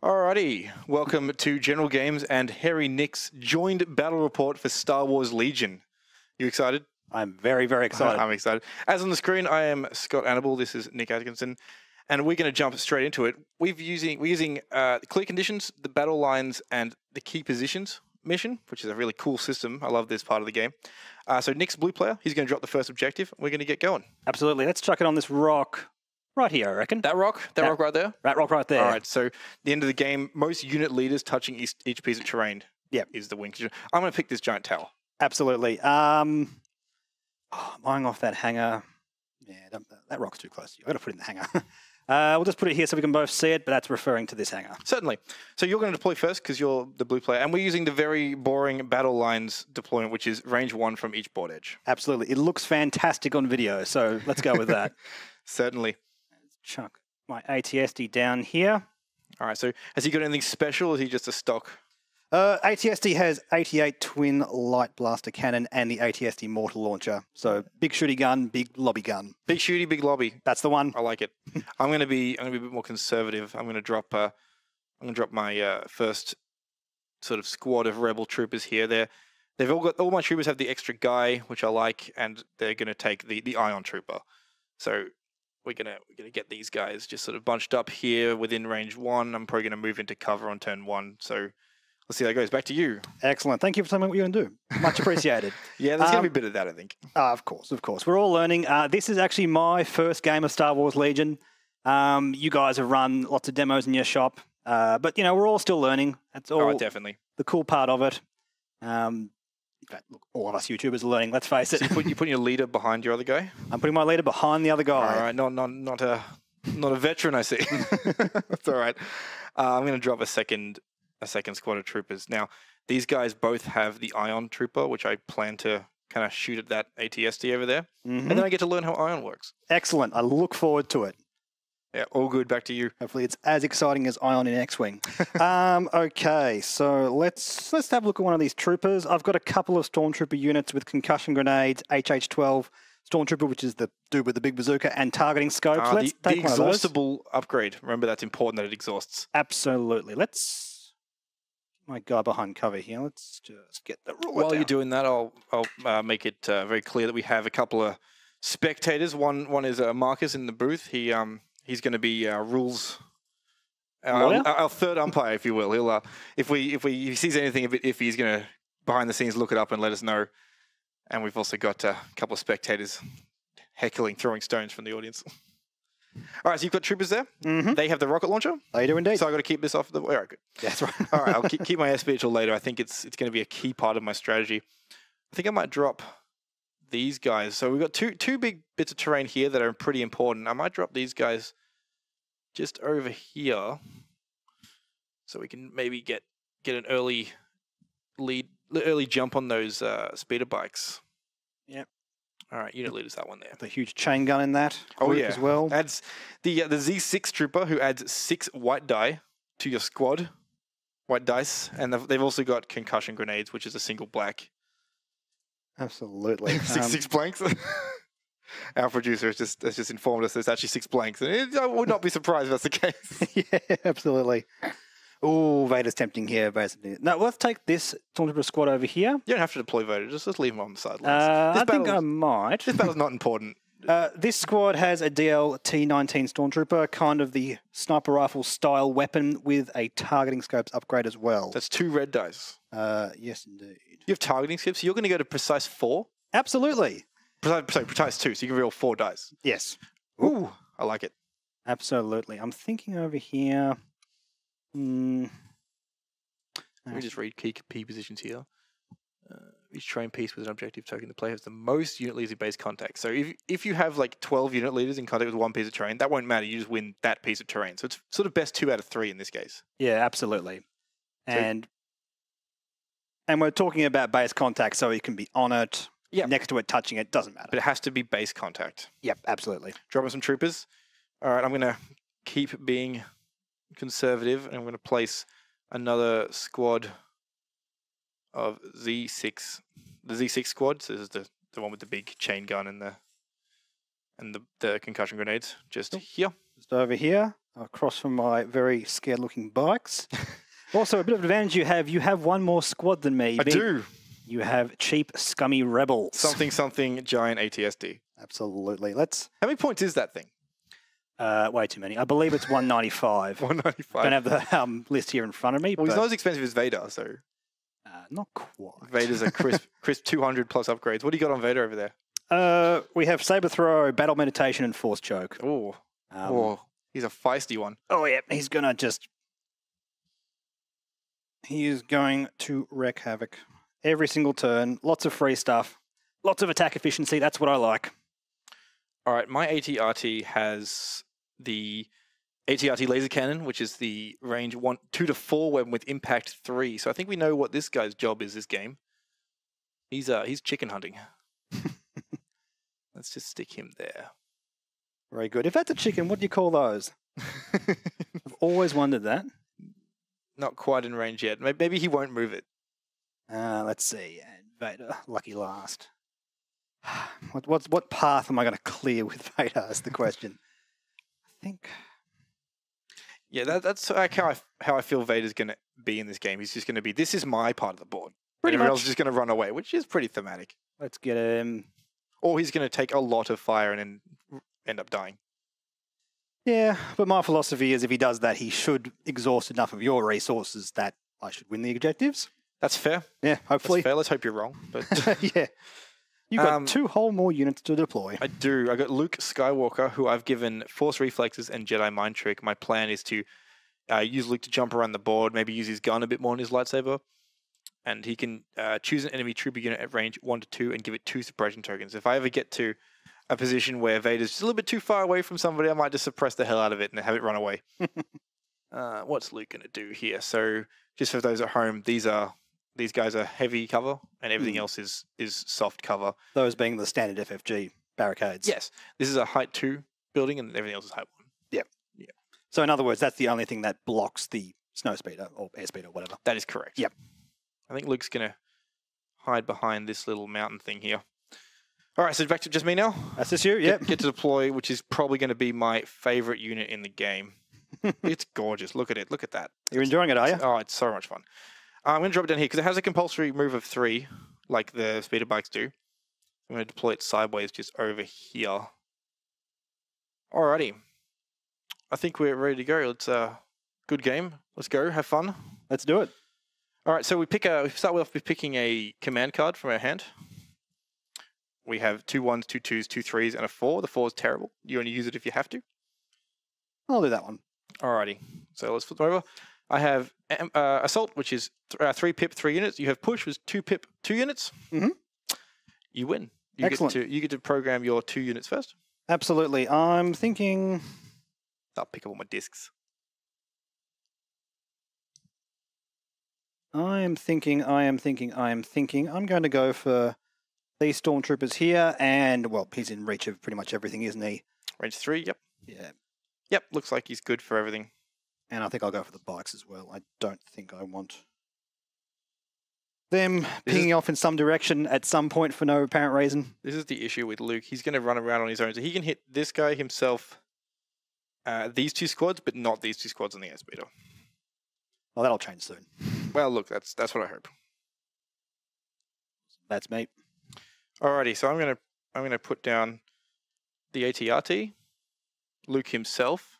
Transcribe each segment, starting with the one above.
Alrighty, welcome to General Games and Harry Nick's joined battle report for Star Wars Legion. You excited? I'm very, very excited. I'm excited. As on the screen, I am Scott Annable. This is Nick Atkinson, and we're going to jump straight into it. We're using clear conditions, the battle lines, and the key positions mission, which is a really cool system. I love this part of the game. So Nick's blue player. He's going to drop the first objective. We're going to get going. Absolutely. Let's chuck it on this rock right here, I reckon. That rock right there? That rock right there. All right, so the end of the game, most unit leaders touching each piece of terrain is the wing. I'm going to pick this giant tower. Absolutely. Buying off that hangar. Yeah, that rock's too close to you. I've got to put it in the hangar. We'll just put it here so we can both see it, but that's referring to this hangar. Certainly. So you're going to deploy first because you're the blue player, and we're using the very boring battle lines deployment, which is range 1 from each board edge. Absolutely. It looks fantastic on video, so let's go with that. Certainly. Let's chuck my ATSD down here. All right, so has he got anything special, or is he just a stock? ATSD has 88 twin light blaster cannon and the ATSD mortar launcher. So big shooty gun, big lobby gun. Big shooty, big lobby. That's the one. I like it. I'm going to be a bit more conservative. I'm going to drop my first sort of squad of rebel troopers here. They've all my troopers have the extra guy, which I like, and they're going to take the ion trooper. So we're gonna get these guys just sort of bunched up here within range 1. I'm probably going to move into cover on turn 1. So let's see how that goes. Back to you. Excellent. Thank you for telling me what you're going to do. Much appreciated. Yeah, there's going to be a bit of that, I think. Of course. We're all learning. This is actually my first game of Star Wars Legion. You guys have run lots of demos in your shop, but we're all still learning. That's all. Oh, definitely. The cool part of it. In fact, look, all of us YouTubers are learning. Let's face it. So you're putting your leader behind your other guy. I'm putting my leader behind the other guy. All right, not a veteran, I see. That's all right. I'm going to drop a second squad of troopers. Now, these guys both have the Ion Trooper, which I plan to kind of shoot at that ATSD over there. And then I get to learn how Ion works. Excellent. I look forward to it. Yeah, all good. Back to you. Hopefully it's as exciting as Ion in X-Wing. Okay, so let's have a look at one of these troopers. I've got a couple of Stormtrooper units with concussion grenades, HH-12 Stormtrooper, which is the dude with the big bazooka, and targeting scopes. Let's take one of those. The exhaustible upgrade. Remember, that's important that it exhausts. Absolutely. Let's my guy behind cover here. Let's just get the ruler While down. you're doing that, I'll make it very clear that we have a couple of spectators. One is Marcus in the booth. He's going to be rules. Our third umpire, if you will. He'll if he sees anything a bit iffy, he's going to behind the scenes look it up and let us know. And we've also got a couple of spectators heckling, throwing stones from the audience. All right, so you've got troopers there. They have the rocket launcher. They do indeed. So I've got to keep this off the. All right, good. Yeah, that's right. All right, I'll keep my SP until later. I think it's going to be a key part of my strategy. I think I might drop these guys. So we've got two big bits of terrain here that are pretty important. I might drop these guys just over here, so we can maybe get an early jump on those speeder bikes. Yep. All right, unit leaders, that one there. The huge chain gun in that. Oh yeah, as well. Adds the Z6 trooper who adds 6 white die to your squad, white dice, and they've also got concussion grenades, which is a single black. Absolutely. six blanks. Our producer has just informed us there's actually 6 blanks, and I would not be surprised if that's the case. Yeah, absolutely. Oh, Vader's tempting here. No, let's take this Stormtrooper squad over here. You don't have to deploy Vader, just leave him on the sidelines. I think I might. This battle's not important. This squad has a DL-T19 Stormtrooper, kind of the sniper rifle style weapon with a targeting scopes upgrade as well. That's 2 red dice. Yes, indeed. You have targeting scopes, so you're going to go to precise 4? Absolutely. Precise 2, so you can roll 4 dice. Yes. Ooh, I like it. Absolutely. I'm thinking over here. Let me just read key positions here. Each terrain piece with an objective token, the player has the most unit leaders in base contact. So if you have like 12 unit leaders in contact with 1 piece of terrain, that won't matter. You just win that piece of terrain. So it's sort of best 2 out of 3 in this case. Yeah, absolutely. And we're talking about base contact, so you can be on it, next to it, touching it, doesn't matter. But it has to be base contact. Yep, absolutely. Dropping some troopers. All right, I'm going to keep being conservative, and I'm going to place another squad of Z6, the Z6 squad. So this is the one with the big chain gun and the concussion grenades, just here. Just over here. across from my very scared-looking bikes. Also, a bit of advantage you have one more squad than me. I do. You have cheap, scummy rebels. Something giant ATSD. Absolutely. How many points is that thing? Way too many. I believe it's 195. 195. Don't have the list here in front of me. Well, but, he's not as expensive as Vader, so not quite. Vader's a crisp 200 plus upgrades. What do you got on Vader over there? We have Saber Throw, Battle Meditation, and Force Choke. Oh, he's a feisty one. Oh, yeah. He is going to wreak havoc every single turn. Lots of free stuff. Lots of attack efficiency. That's what I like. All right, my ATRT has the ATRT laser cannon, which is the range 2 to 4 weapon with impact 3. So I think we know what this guy's job is this game. He's chicken hunting. Let's just stick him there. Very good. If that's a chicken, what do you call those? I've always wondered that. Not quite in range yet. Maybe he won't move it. Let's see. Vader, lucky last. What path am I going to clear with Vader is the question. I think. Yeah, that's like how I feel Vader's going to be in this game. He's just going to be, this is my part of the board. Pretty Everyone much. else is just going to run away, which is pretty thematic. Let's get him. Or he's going to take a lot of fire and then end up dying. Yeah, but my philosophy is if he does that, he should exhaust enough of your resources that I should win the objectives. That's fair. Yeah, hopefully. That's fair. Let's hope you're wrong. But yeah. You've got 2 whole more units to deploy. I do. I got Luke Skywalker, who I've given Force Reflexes and Jedi Mind Trick. My plan is to use Luke to jump around the board, maybe use his gun a bit more on his lightsaber. And he can choose an enemy trooper unit at range 1 to 2 and give it 2 suppression tokens. If I ever get to a position where Vader's just a little bit too far away from somebody, I might just suppress the hell out of it and have it run away. What's Luke going to do here? So just for those at home, these guys are heavy cover and everything else is soft cover. Those being the standard FFG barricades. Yes. This is a height 2 building and everything else is height 1. Yeah. Yeah. So in other words, that's the only thing that blocks the snow speeder or airspeed or whatever. That is correct. Yep. I think Luke's going to hide behind this little mountain thing here. All right, so back to just me now. That's just you, yep. Get to deploy, which is probably going to be my favorite unit in the game. It's gorgeous. Look at it. Look at that. You're enjoying it, are you? Oh, it's so much fun. I'm going to drop it down here because it has a compulsory move of 3, like the speeder bikes do. I'm going to deploy it sideways just over here. Alrighty. I think we're ready to go. It's a good game. Let's go. Have fun. Let's do it. All right, so we start off with picking a command card from our hand. We have 2 1s, 2 2s, 2 3s, and a 4. The 4 is terrible. You only use it if you have to. I'll do that one. Alrighty, so let's flip them over. I have Assault, which is 3 pip, 3 units. You have Push, which is 2 pip, 2 units. Mm-hmm. You win. Excellent. You get to program your 2 units first. Absolutely. I'm thinking... I'll pick up all my discs. I'm thinking. I'm going to go for these stormtroopers here, and, well, he's in reach of pretty much everything, isn't he? Range 3, yep. Yeah. Yep, looks like he's good for everything. And I think I'll go for the bikes as well. I don't think I want them pinging off in some direction at some point for no apparent reason. This is the issue with Luke. He's going to run around on his own, so he can hit this guy himself, these 2 squads, but not these 2 squads on the airspeeder. Well, that'll change soon. Well, look, that's what I hope. That's me. Alrighty, so I'm gonna put down the ATRT, Luke himself,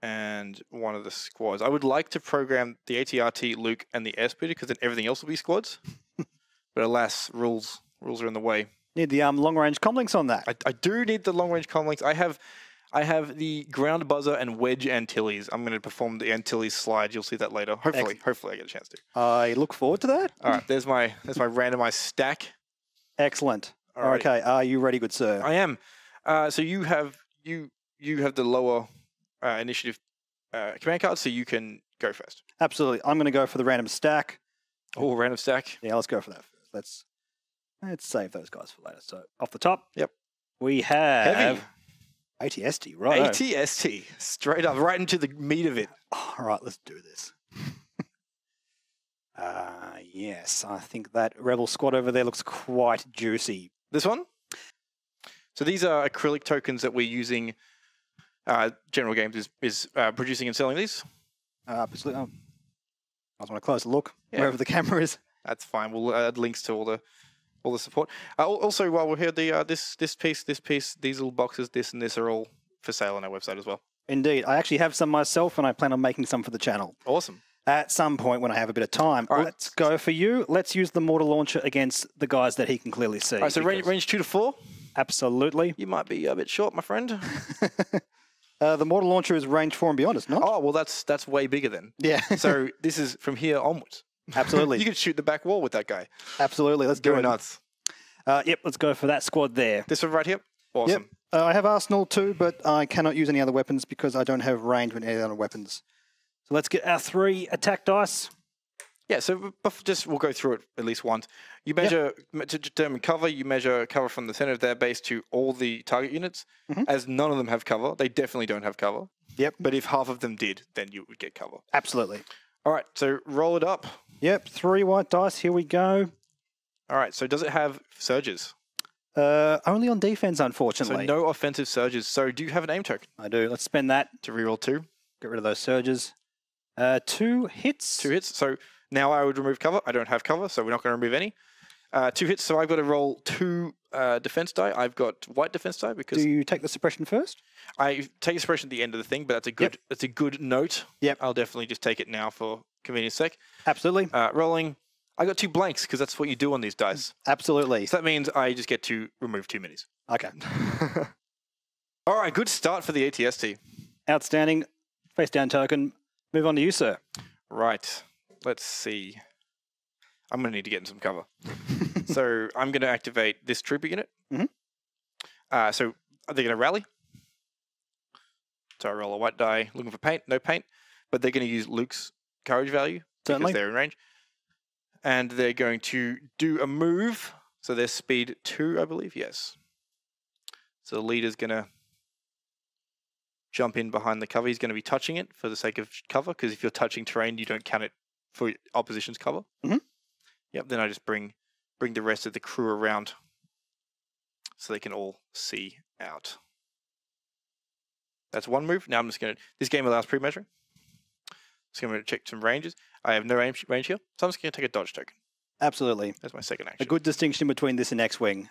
and one of the squads. I would like to program the ATRT, Luke, and the airspeeder because then everything else will be squads. But alas, rules are in the way. Need the long range comlinks on that. I do need the long range comlinks. I have the ground buzzer and wedge Antilles. I'm going to perform the Antilles slide. You'll see that later. Hopefully I get a chance to. I look forward to that. All right, there's my randomized stack. Excellent. Alrighty. Okay, are you ready, good sir? I am. So you have the lower initiative command card, so you can go first. Absolutely. I'm going to go for the random stack. Oh, random stack. Yeah, let's go for that first. Let's save those guys for later. So off the top, Yep. we have Heavy. ATST, right? ATST, straight up, right into the meat of it. All right, let's do this. Yes, I think that Rebel squad over there looks quite juicy. This one? So these are acrylic tokens that we're using General Games is producing and selling these. Absolutely. I just want to close a look Yeah. wherever the camera is. That's fine. We'll add links to all the support. Also, while we're here, this piece, these little boxes, this and this are all for sale on our website as well. Indeed. I actually have some myself, and I plan on making some for the channel. Awesome. At some point when I have a bit of time. All right. Let's go for you. Let's use the mortar launcher against the guys that he can clearly see. All right, so range 2 to 4. Absolutely. You might be a bit short, my friend. The mortar launcher is range 4 and beyond, it's not? Oh, well, that's way bigger then. Yeah. So this is from here onwards. Absolutely. You could shoot the back wall with that guy. Absolutely. Let's do Go it. nuts. Yep, let's go for that squad there. This one right here? Awesome. Yep. I have Arsenal too, but I cannot use any other weapons because I don't have range with any other weapons. So let's get our 3 attack dice. Yeah, so we'll go through it at least once. You measure, to determine cover, you measure cover from the center of their base to all the target units. As none of them have cover, they definitely don't have cover. Yep. But if half of them did, then you would get cover. Absolutely. All right, so roll it up. Yep, 3 white dice. Here we go. All right, so does it have surges? Only on defense, So unfortunately. no offensive surges. So do you have an aim token? I do. Let's spend that. To reroll 2? Get rid of those surges. 2 hits. 2 hits. So now I would remove cover. I don't have cover, so we're not going to remove any. 2 hits, so I've got to roll 2 defense die. I've got white defense die because Do you take the suppression first? I take suppression at the end of the thing, but that's a good note. Yep. I'll definitely just take it now for convenience sake. Absolutely. Rolling. I got 2 blanks because that's what you do on these dice. Absolutely. So that means I just get to remove 2 minis. Okay. All right, good start for the ATST. Outstanding. Face down token. Move on to you, sir. Right. Let's see. I'm going to need to get in some cover. So I'm going to activate this trooper unit. So are they going to rally? So I roll a white die, looking for paint, no paint, but they're going to use Luke's courage value Certainly. because they're in range. And they're going to do a move. So they're speed 2, I believe. Yes. So the leader's going to jump in behind the cover. He's going to be touching it for the sake of cover, because if you're touching terrain, you don't count it for opposition's cover. Yep. Then I just bring the rest of the crew around so they can all see out. That's one move. Now I'm just going to... This game allows pre-measuring. So I'm going to check some ranges. I have no range here, so I'm just going to take a dodge token. Absolutely. That's my second A action. good distinction between this and X-Wing.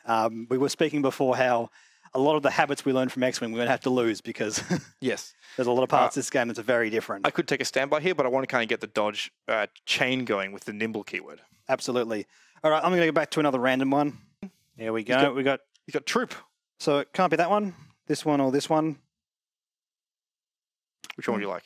We were speaking before how a lot of the habits we learned from X-Wing we're going to have to lose because Yes. there's a lot of parts of this game that's very different. I could take a standby here, but I want to kind of get the dodge chain going with the nimble keyword. Absolutely. All right, I'm going to go back to another random one. There we go. He's got troop. So it can't be that one, this one, or this one. Which one would you like?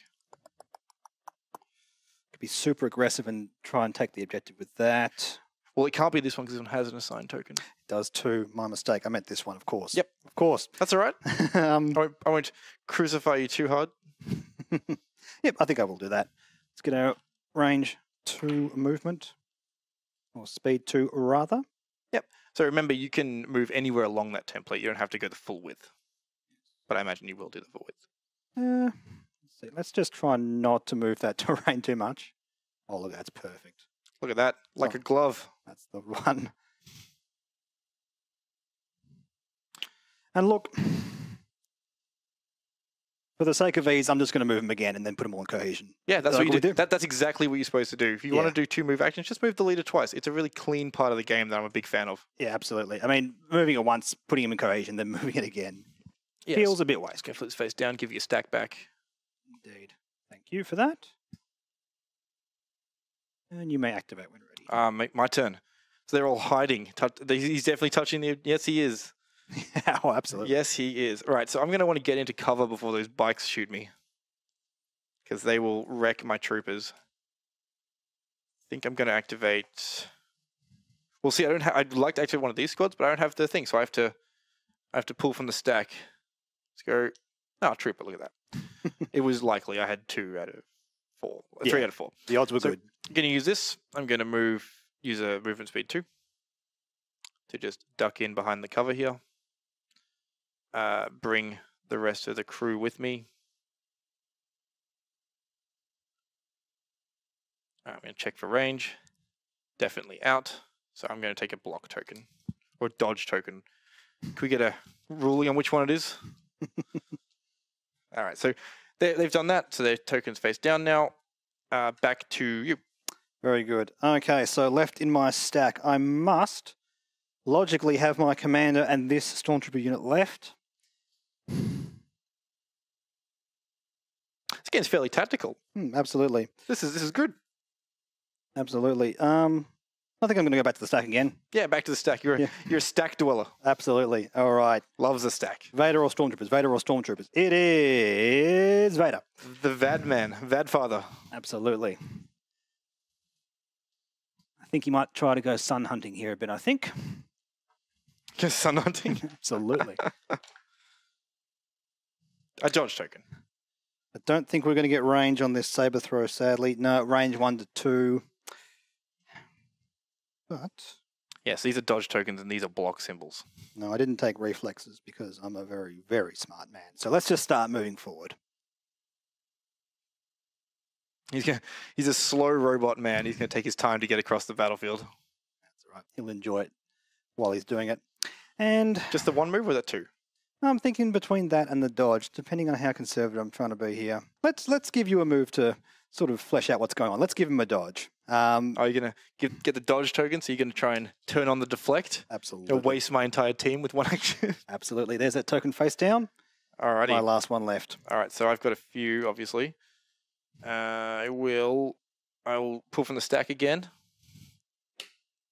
Could be super aggressive and try and take the objective with that. Well, it can't be this one because this one has an assigned token. It does too. My mistake. I meant this one, of course. Yep. Of course. That's all right. I won't crucify you too hard. Yep, I think I will do that. Let's get our range 2 movement. Or speed 2, rather. Yep. So remember, you can move anywhere along that template. You don't have to go the full width. But I imagine you will do the full width. Let's see. Let's just try not to move that terrain too much. Oh, look, that's perfect. Look at that. Like a glove. That's the one. And look, for the sake of ease, I'm just going to move them again and then put them all in cohesion. Yeah, that's Like what you we do. That's exactly what you're supposed to do. If you want to do 2 move actions, just move the leader twice. It's a really clean part of the game that I'm a big fan of. Yeah, absolutely. I mean, moving it once, putting them in cohesion, then moving it again Yes. feels a bit Let's waste. go flip his face down, give you a stack back. Indeed. Thank you for that. And you may activate when ready. My turn. So they're all hiding. He's definitely touching the... Yes, he is. Oh, absolutely. Yes, he is. All right, so I'm going to want to get into cover before those bikes shoot me. Because they will wreck my troopers. I think I'm going to activate... We'll see, I'd like to activate one of these squads, but I don't have the thing, so I have to pull from the stack. Let's go... Oh, trooper, look at that. It was likely I had 2 out of 4. 3 out of 4. The odds were good. I'm going to use this. I'm going to use a movement speed 2 to just duck in behind the cover here. Bring the rest of the crew with me. I'm going to check for range. Definitely out. So I'm going to take a block token or dodge token. Can we get a ruling on which one it is? All right, so they've done that. So their token's face down now. Back to you. Very good. Okay, so left in my stack, I must logically have my commander and this Stormtrooper unit left. This game's fairly tactical. Absolutely. This is good. Absolutely. I think I'm going to go back to the stack again. Yeah, back to the stack. You're a stack dweller. Absolutely. All right. Loves a stack. Vader or Stormtroopers? Vader or Stormtroopers? It is Vader. The Vad man, Vadfather. Absolutely. I think he might try to go sun hunting here a bit, I think. Just sun hunting? Absolutely. A dodge token. I don't think we're going to get range on this saber throw, sadly. No, range 1 to 2. But yes, these are dodge tokens and these are block symbols. no, I didn't take reflexes because I'm a very, very smart man. So let's just start moving forward. He's a slow robot man. He's going to take his time to get across the battlefield. That's all right. He'll enjoy it while he's doing it. And just the one move or the two? I'm thinking between that and the dodge, depending on how conservative I'm trying to be here. Let's give you a move to sort of flesh out what's going on. Let's give him a dodge. Are you going to get the dodge token, so you're going to try and turn on the deflect? Absolutely. Waste my entire team with one action? Absolutely. There's that token face down. Alrighty. My last one left. All right, so I've got a few, obviously. I will pull from the stack again.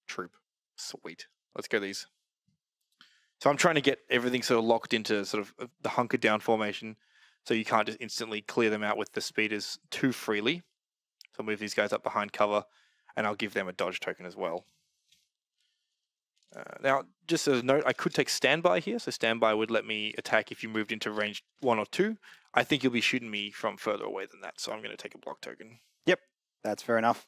Troop. Sweet. Let's go these. So I'm trying to get everything sort of locked into sort of the hunker down formation, so you can't just instantly clear them out with the speeders too freely. So I'll move these guys up behind cover, and I'll give them a dodge token as well. Now, just as a note, I could take standby here. So standby would let me attack if you moved into range 1 or 2. I think you'll be shooting me from further away than that, so I'm going to take a block token. Yep, that's fair enough.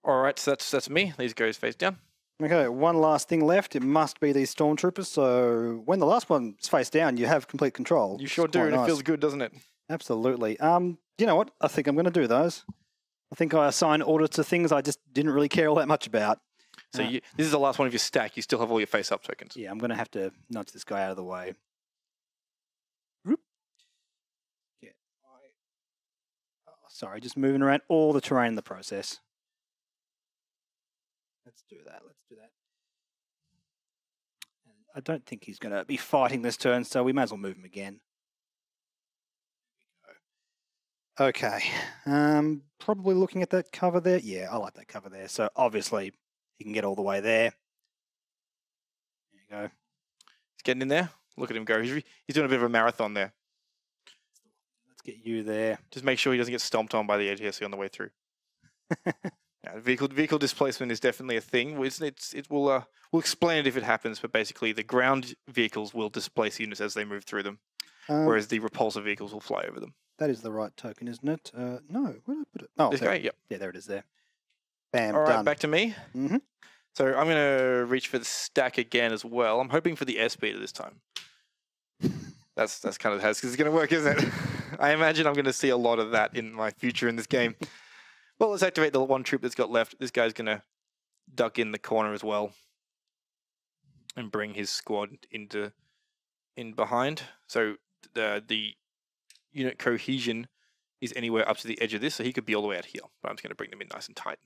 All right, so that's me. These guys face down. Okay, one last thing left. It must be these Stormtroopers. So when the last one's face down, you have complete control. You sure do, and it feels good, doesn't it? Absolutely. You know what? I think I'm going to do those. I think I assign order to things I just didn't really care all that much about. So this is the last one of your stack. You still have all your face-up tokens. Yeah, I'm going to have to nudge this guy out of the way. Yeah. Sorry, just moving around all the terrain in the process. Let's do that. I don't think he's going to be fighting this turn, so we may as well move him again. Okay. Probably looking at that cover there. Yeah, I like that cover there. So obviously he can get all the way there. There you go. He's getting in there. Look at him go. He's doing a bit of a marathon there. Let's get you there. Just make sure he doesn't get stomped on by the ATSC on the way through. Yeah, vehicle displacement is definitely a thing. We'll explain it if it happens, but basically the ground vehicles will displace units as they move through them, whereas the repulsor vehicles will fly over them. That is the right token, isn't it? No, where did I put it? Oh, this guy, yep. Yeah, there it is there. Bam, all right, done. back to me. Mm-hmm. So I'm going to reach for the stack again as well. I'm hoping for the airspeeder this time. That's kind of how it's going to work, isn't it? I imagine I'm going to see a lot of that in my future in this game. Well, let's activate the one troop that's got left. This guy's going to duck in the corner as well and bring his squad in behind. So the unit cohesion is anywhere up to the edge of this, so he could be all the way out here. But I'm just going to bring them in nice and tight.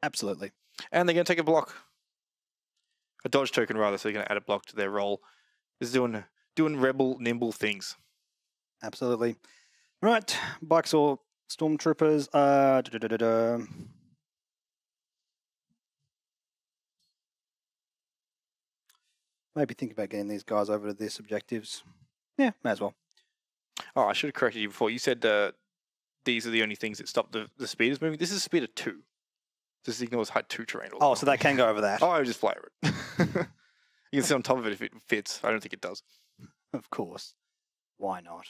Absolutely. And they're going to take a block. A dodge token, rather, so they're going to add a block to their roll. This is doing rebel nimble things. Absolutely. Right, bikes or Stormtroopers. Maybe think about getting these guys over to these objectives. Yeah, may as well. Oh, I should have corrected you before. You said these are the only things that stop the speeders moving. This is speeder 2. This ignores height 2 terrain. Oh, so they can go over that. Oh, I would just fly over it. You can sit on top of it if it fits. I don't think it does. Of course. Why not?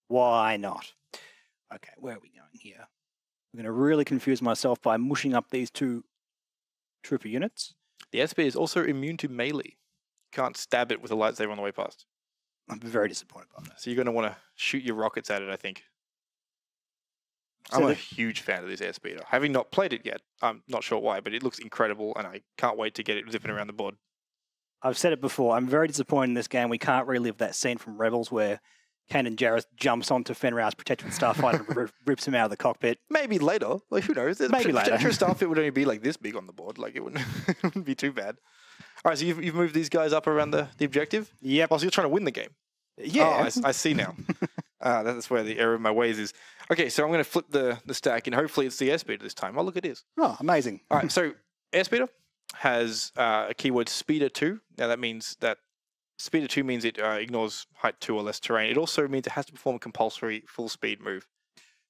Why not? Okay, where are we going here? I'm going to really confuse myself by mushing up these two trooper units. The airspeeder is also immune to melee. Can't stab it with a lightsaber on the way past. I'm very disappointed by that. So you're going to want to shoot your rockets at it, I think. I'm a huge fan of this airspeeder. Having not played it yet, I'm not sure why, but it looks incredible, and I can't wait to get it zipping around the board. I've said it before, I'm very disappointed in this game. We can't relive that scene from Rebels where Kanan Jarrus jumps onto Fenrir's protected starfighter and rips him out of the cockpit. Maybe later. Like, who knows? Maybe later. Potential Starfleet would only be like this big on the board. Like, it wouldn't be too bad. All right, so you've moved these guys up around the objective? Yep. Oh, so you're trying to win the game? Yeah. Oh, I see now. That's where the error of my ways is. Okay, so I'm going to flip the stack, and hopefully it's the airspeeder this time. Oh, look, it is. Oh, amazing. All right, so airspeeder has a keyword speeder 2. Now, that means that speeder 2 means it ignores height 2 or less terrain. It also means it has to perform a compulsory full speed move.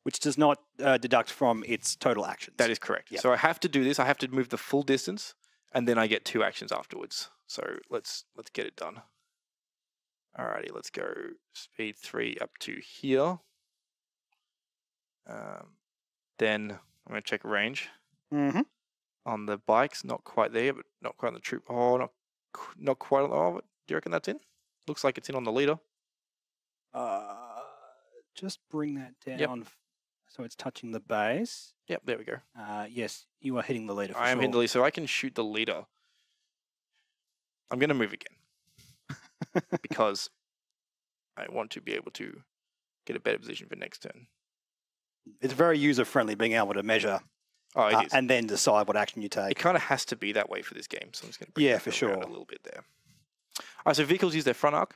Which does not deduct from its total actions. That is correct. Yep. So I have to do this. I have to move the full distance, and then I get 2 actions afterwards. So let's get it done. Alrighty, let's go speed 3 up to here. Then I'm going to check range. Mm-hmm. On the bikes, not quite there, but not quite on the troop. Oh, not quite on the... Oh, do you reckon that's in? Looks like it's in on the leader. Just bring that down so it's touching the base. Yep, there we go. Yes, you are hitting the leader for I am sure. hitting the leader, so I can shoot the leader. I'm going to move again. Because I want to be able to get a better position for next turn. It's very user-friendly being able to measure and then decide what action you take. It kind of has to be that way for this game, so I'm just going to bring for sure. a little bit there. All right, so vehicles use their front arc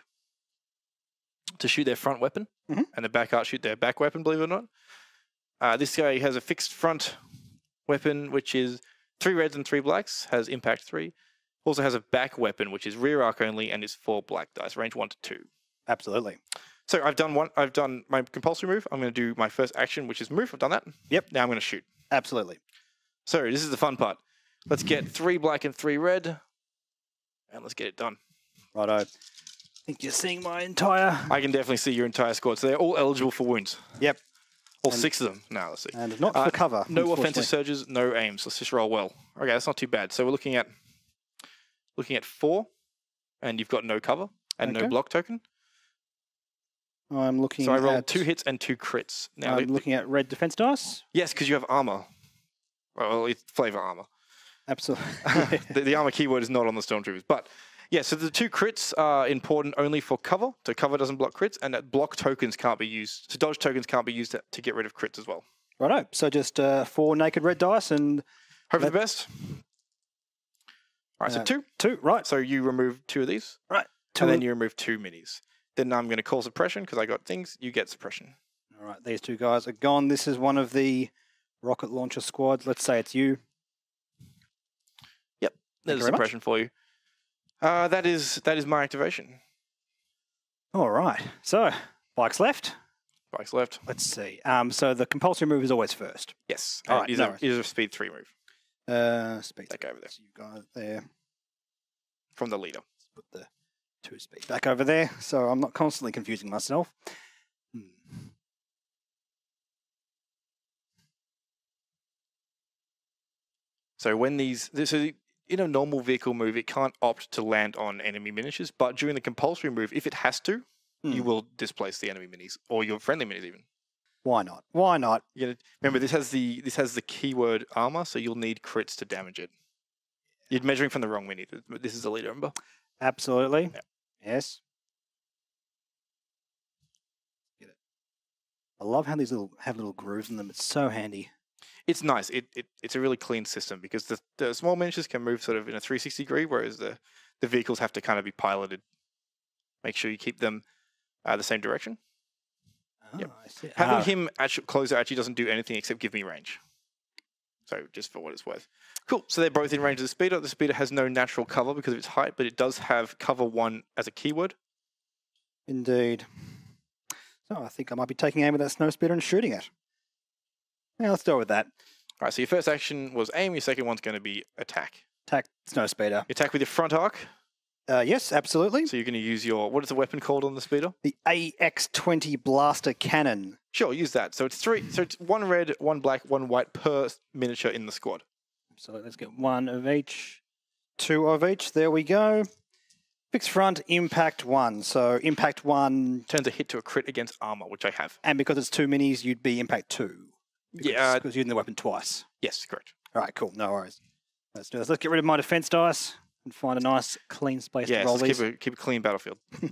to shoot their front weapon, and the back arc shoot their back weapon, believe it or not. This guy has a fixed front weapon, which is 3 reds and 3 blacks, has impact 3. Also has a back weapon, which is rear arc only, and is 4 black dice, range 1 to 2. Absolutely. So I've done my compulsory move. I'm going to do my first action, which is move. I've done that. Yep. Now I'm going to shoot. Absolutely. So this is the fun part. Let's get 3 black and 3 red, and let's get it done. Righto. I think you're seeing my entire... I can definitely see your entire squad. So they're all eligible for wounds. Yep. All 6 of them. Now let's see. And not for cover. No offensive surges, no aims. Let's just roll well. Okay, that's not too bad. So we're looking at 4, and you've got no cover and no block token. I'm looking. So I rolled 2 hits and 2 crits. Now I'm looking at red defense dice. Yes, because you have armor. Well, it's flavor armor. Absolutely. the armor keyword is not on the Stormtroopers, but yeah. So the 2 crits are important only for cover. So cover doesn't block crits, and that block tokens can't be used. So dodge tokens can't be used to get rid of crits as well. Righto. So just 4 naked red dice and hope for the best. All right, so 2. 2. Right. So you remove 2 of these. Right. And then you remove 2 minis. Then I'm going to call suppression because I got things. You get suppression. All right, these 2 guys are gone. This is one of the rocket launcher squads. Let's say it's you. Yep, there's a suppression for you. That is my activation. All right. So bikes left. Bikes left. Let's see. So the compulsory move is always first. Yes. All right. It is a speed 3 move. Speed. Back over there. So you got there from the leader. Let's put the 2 speed back over there, so I'm not constantly confusing myself. So when in a normal vehicle move, it can't opt to land on enemy miniatures, but during the compulsory move, if it has to, you will displace the enemy minis or your friendly minis even. Why not? Why not? Remember, this has the keyword armor, so you'll need crits to damage it. You're measuring from the wrong mini. This is the leader, remember? Absolutely. Yeah. Yes. Get it. I love how these have little grooves in them. It's so handy. It's nice. It's a really clean system because the small miniatures can move sort of in a 360 degree, whereas the vehicles have to kind of be piloted. Make sure you keep them the same direction. Oh, yep. I see. Having him closer actually doesn't do anything except give me range. So just for what it's worth. Cool. So they're both in range of the speeder. The speeder has no natural cover because of its height, but it does have cover 1 as a keyword. Indeed. So I think I might be taking aim with that snow speeder and shooting it. Yeah, let's go with that. All right, so your first action was aim. Your second one's going to be attack. Attack snow speeder. You attack with your front arc. Yes, absolutely. So you're going to use your, what is the weapon called on the speeder? The AX-20 blaster cannon. Sure, use that. So it's 3. So it's 1 red, 1 black, 1 white per miniature in the squad. So let's get 1 of each, 2 of each. There we go. Fixed front, impact 1. So impact 1 turns a hit to a crit against armor, which I have. And because it's 2 minis, you'd be impact 2. Because, yeah, because you're using the weapon twice. Yes, correct. All right, cool. No worries. Let's do this. Let's get rid of my defense dice and find a nice clean space to roll these. Keep a clean battlefield. All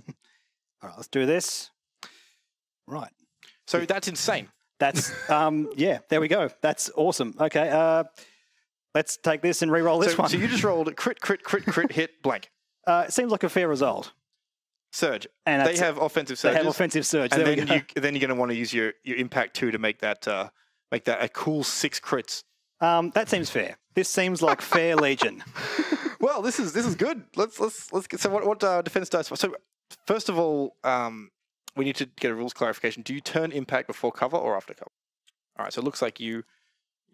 right, let's do this. Right. So that's insane. That's, yeah, there we go. That's awesome. Okay, let's take this and re-roll this one. So you just rolled crit, hit, blank. It seems like a fair result. Surge. And they have offensive surges. They have offensive surge. And there then, we go. then you're going to want to use your impact 2 to make that a cool 6 crits. That seems fair. This seems like fair Legion. Well, this is good. Let's get. So what defense dice? So first of all, we need to get a rules clarification. Do you turn impact before cover or after cover? All right. So it looks like you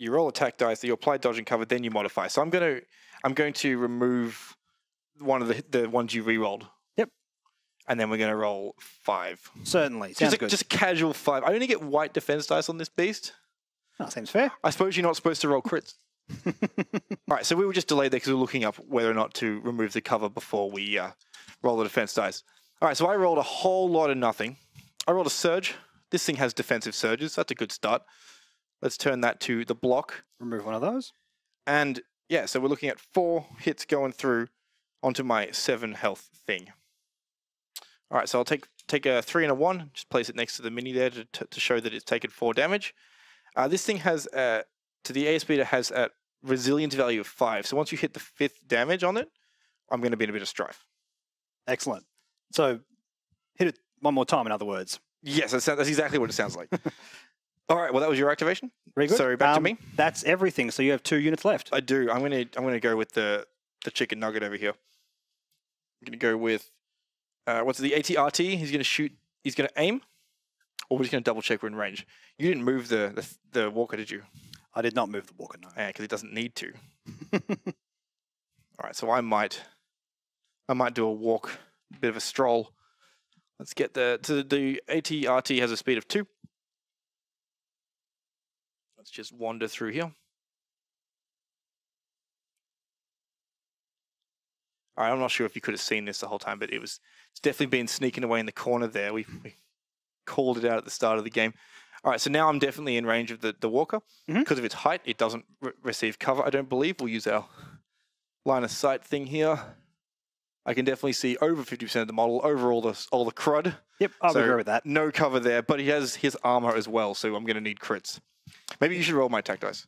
roll attack dice, you apply dodge and cover, then you modify. So I'm going to remove one of the ones you re-rolled. Yep. And then we're going to roll 5. Certainly. Sounds good. Just a casual 5. I only get white defense dice on this beast. That seems fair. I suppose you're not supposed to roll crits. All right, so we were just delayed there because we were looking up whether or not to remove the cover before we roll the defense dice. All right, so I rolled a whole lot of nothing. I rolled a surge. This thing has defensive surges. That's a good start. Let's turn that to the block. Remove one of those. And yeah, so we're looking at 4 hits going through onto my 7 health thing. All right, so I'll take a 3 and a 1. Just place it next to the mini there to show that it's taken 4 damage. This thing has, to the ASP, it has a resilience value of 5. So once you hit the 5th damage on it, I'm going to be in a bit of strife. Excellent. So hit it one more time, in other words. Yes, that's exactly what it sounds like. All right, well, that was your activation. Very good. So back to me. That's everything. So you have 2 units left. I do. I'm gonna go with the chicken nugget over here. I'm gonna go with what's the ATRT? He's gonna shoot. He's gonna aim. Or we're just going to double check we're in range. You didn't move the walker, did you? I did not move the walker, no. Yeah, because it doesn't need to. All right, so I might do a walk, a bit of a stroll. Let's get the ATRT has a speed of 2. Let's just wander through here. All right, I'm not sure if you could have seen this the whole time, but it's definitely been sneaking away in the corner there. We called it out at the start of the game. All right, so now I'm definitely in range of the walker. Because of its height, it doesn't receive cover, I don't believe. We'll use our line of sight thing here. I can definitely see over 50% of the model, over all the crud. Yep, I'll agree with that. No cover there, but he has his armor as well, so I'm going to need crits. Maybe you should roll my attack dice.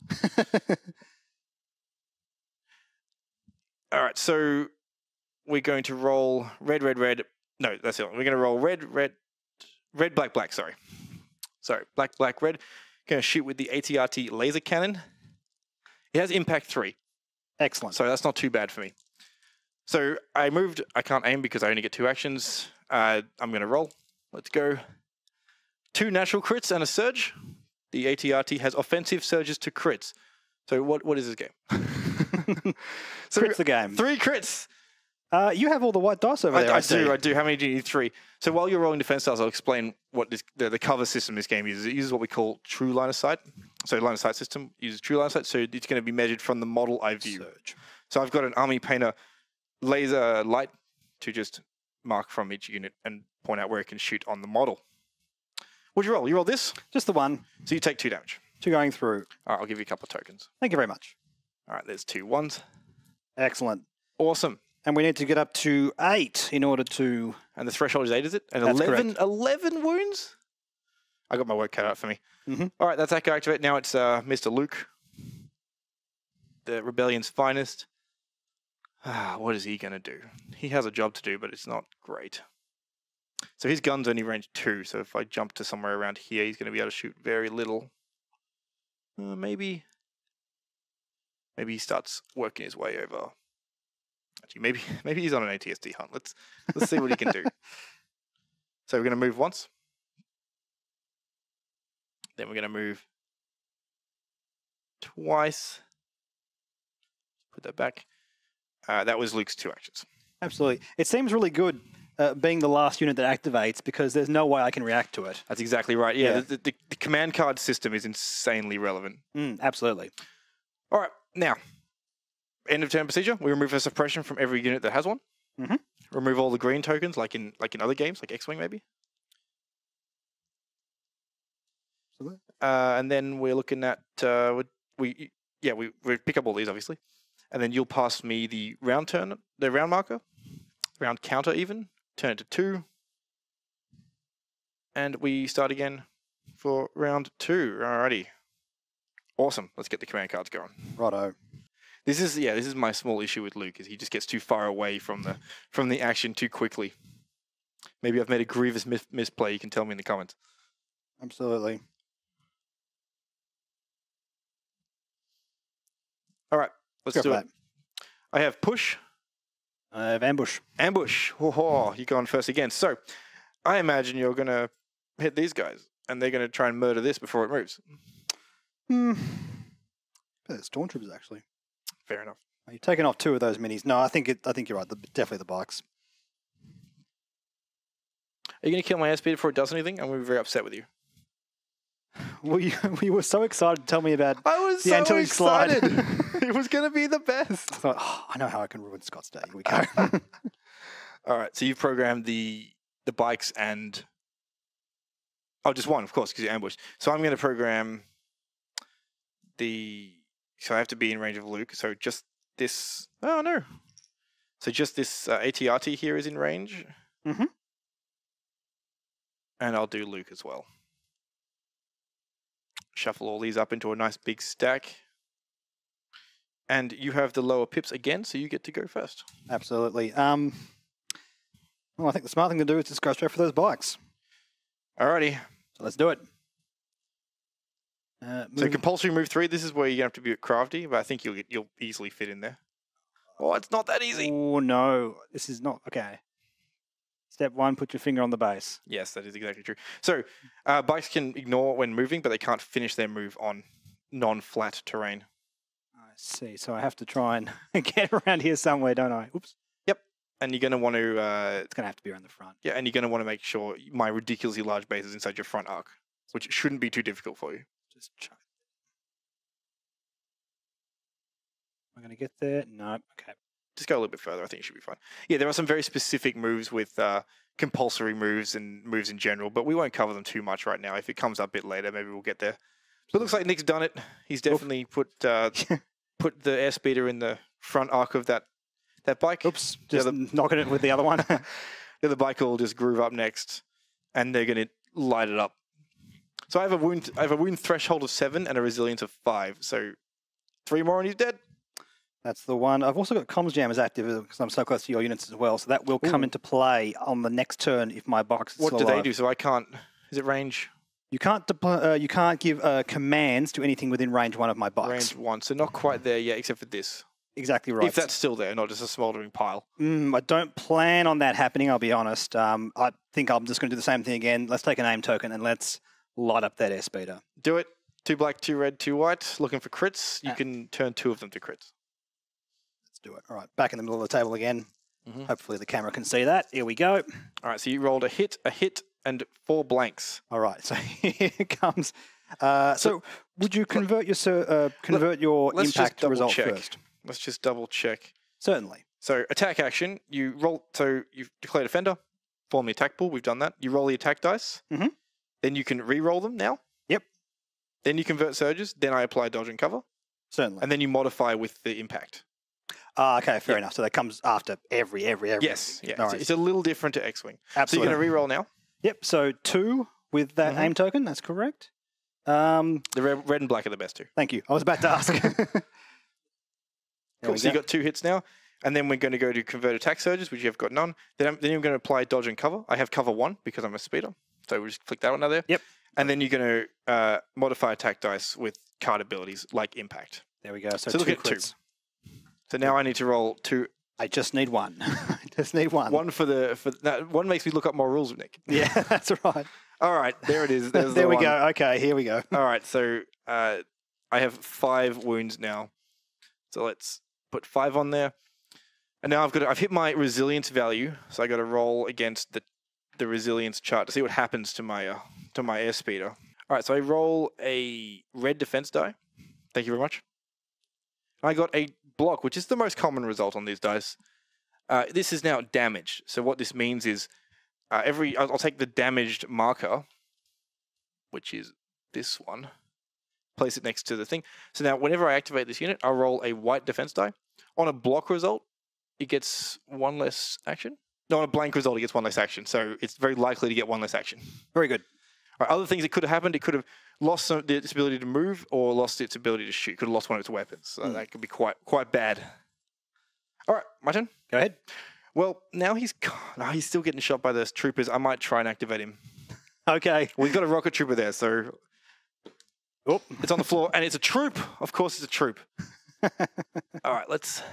All right, so we're going to roll red. No, that's it. We're going to roll red, black, sorry. Black, red. Going to shoot with the ATRT laser cannon. It has impact 3. Excellent. So that's not too bad for me. So I can't aim because I only get 2 actions. I'm going to roll. Let's go. 2 natural crits and a surge. The ATRT has offensive surges to crits. So what is this game? So Crits the game. 3 crits. You have all the white dice over there. I do. How many do you need? 3. So while you're rolling defense styles, I'll explain what the cover system this game uses. It uses what we call true line of sight. So line of sight system uses true line of sight. So it's going to be measured from the model I view. Surge. So I've got an army painter laser light to just mark from each unit and point out where it can shoot on the model. What'd you roll? You roll this? Just the 1. So you take 2 damage. 2 going through. All right, I'll give you a couple of tokens. Thank you very much. All right, there's 2 1s. Excellent. Awesome. And we need to get up to 8 in order to... And the threshold is 8, is it? And That's 11 wounds? I got my work cut out for me. All right, that's Echo Activate. Now it's Mr. Luke, the Rebellion's finest. What is he going to do? He has a job to do, but it's not great. So his gun's only range 2, so if I jump to somewhere around here, he's going to be able to shoot very little. Maybe he starts working his way over. Actually, maybe he's on an ATSD hunt. Let's see what he can do. So we're going to move once. Then we're going to move twice. Put that back. That was Luke's 2 actions. Absolutely. It seems really good being the last unit that activates because there's no way I can react to it. That's exactly right. Yeah. The command card system is insanely relevant. Absolutely. All right. Now, end of turn procedure. We remove a suppression from every unit that has one. Remove all the green tokens, like in other games, like X-Wing maybe. And then we're looking at we pick up all these obviously, and then you'll pass me the round marker, round counter even. Turn it to 2. And we start again for round 2. Alrighty. Awesome. Let's get the command cards going. Righto. This is my small issue with Luke, is he just gets too far away from the action too quickly. Maybe I've made a grievous misplay. You can tell me in the comments. Absolutely. All right, let's do it. I have push. I have ambush. Ambush. Oh, you're going first again. So, I imagine you're going to hit these guys, and they're going to try and murder this before it moves. Stormtroopers, actually. Fair enough. You've taken off 2 of those minis. No, I think you're right. Definitely the bikes. Are you going to kill my airspeed before it does anything? I'm going to be very upset with you. Well, you were so excited to tell me about I was the so Antilles slide. excited. It was going to be the best. I thought, I know how I can ruin Scott's day. Here we go. All right, so you've programmed the bikes and... Oh, just one, of course, because you ambushed. So I'm going to program the... So I have to be in range of Luke. So just this... Oh, no. So just this AT-RT here is in range. Mm-hmm. And I'll do Luke as well. Shuffle all these up into a nice big stack. And you have the lower pips again, so you get to go first. Absolutely. Well, I think the smart thing to do is just go straight for those bikes. Alrighty. So let's do it. So compulsory move 3, this is where you're going to have to be a bit crafty, but I think you'll easily fit in there. Oh, it's not that easy. Oh, no. This is not... Okay. Step 1, put your finger on the base. Yes, that is exactly true. So bikes can ignore when moving, but they can't finish their move on non-flat terrain. I see. So I have to try and get around here somewhere, don't I? Oops. Yep. And you're going to want to... it's going to have to be around the front. Yeah, and you're going to want to make sure my ridiculously large base is inside your front arc, which shouldn't be too difficult for you. Just try. Am I going to get there? No. Okay. Just go a little bit further. I think it should be fine. Yeah, there are some very specific moves with compulsory moves and moves in general, but we won't cover them too much right now. If it comes up a bit later, maybe we'll get there. But it looks like Nick's done it. He's definitely put the airspeeder in the front arc of that bike. Oops, just knocking it with the other one. The other bike will just groove up next, and they're going to light it up. So I have a wound threshold of 7 and a resilience of 5. So 3 more and he's dead. That's the one. I've also got comms jammers active because I'm so close to your units as well. So that will come into play on the next turn if my box is What still do alive. they do? So I can't... Is it range? You can't you can't give commands to anything within range 1 of my box. Range 1. So not quite there yet, except for this. Exactly right. If that's still there, not just a smouldering pile. I don't plan on that happening, I'll be honest. I think I'm just going to do the same thing again. Let's take a name token and let's light up that airspeeder. Do it. 2 black, 2 red, 2 white. Looking for crits. You can turn 2 of them to crits. Let's do it. All right, back in the middle of the table again. Hopefully the camera can see that. Here we go. All right, so you rolled a hit, and 4 blanks. All right, so here it comes. So would you convert your impact result first? Let's just double check. Certainly. So attack action, you roll. So you've declared defender, form the attack pool. We've done that. You roll the attack dice. Then you can re-roll them now. Yep. Then you convert surges. Then I apply dodge and cover. Certainly. And then you modify with the impact. Okay, fair enough. So that comes after every. Yes, yeah. It's a little different to X-Wing. Absolutely. So you're going to re-roll now. Yep, so 2 with that aim token, that's correct. The red and black are the best 2. Thank you. I was about to ask. Cool, so you got 2 hits now. And then we're going to go to convert attack surges, which you have got none. Then you're going to apply dodge and cover. I have cover 1 because I'm a speeder. So we'll just flick that one out there. Yep. And then you're going to modify attack dice with card abilities like impact. There we go. So look at 2. So now I need to roll 2. I just need 1. I just need 1. 1 for that. 1 makes me look up more rules, Nick. Yeah, that's right. All right, there it is. There's there we one. go. Okay, here we go. All right, so I have 5 wounds now. So let's put 5 on there. And now I've hit my resilience value, so I got to roll against the resilience chart to see what happens to my airspeeder. All right, so I roll a red defense die. Thank you very much. I got a block, which is the most common result on these dice. This is now damaged. So what this means is I'll take the damaged marker, which is this one, place it next to the thing. So now whenever I activate this unit, I'll roll a white defense die. On a block result, it gets 1 less action. No, on a blank result, it gets one less action. So it's very likely to get one less action. Very good. All right, other things that could have happened, it could have lost its ability to move or lost its ability to shoot. Could have lost one of its weapons. So that could be quite bad. All right, my turn. Go ahead. Well, now he's still getting shot by the troopers. I might try and activate him. Okay. We've got a rocket trooper there, so it's on the floor, and it's a troop. Of course, it's a troop. All right, let's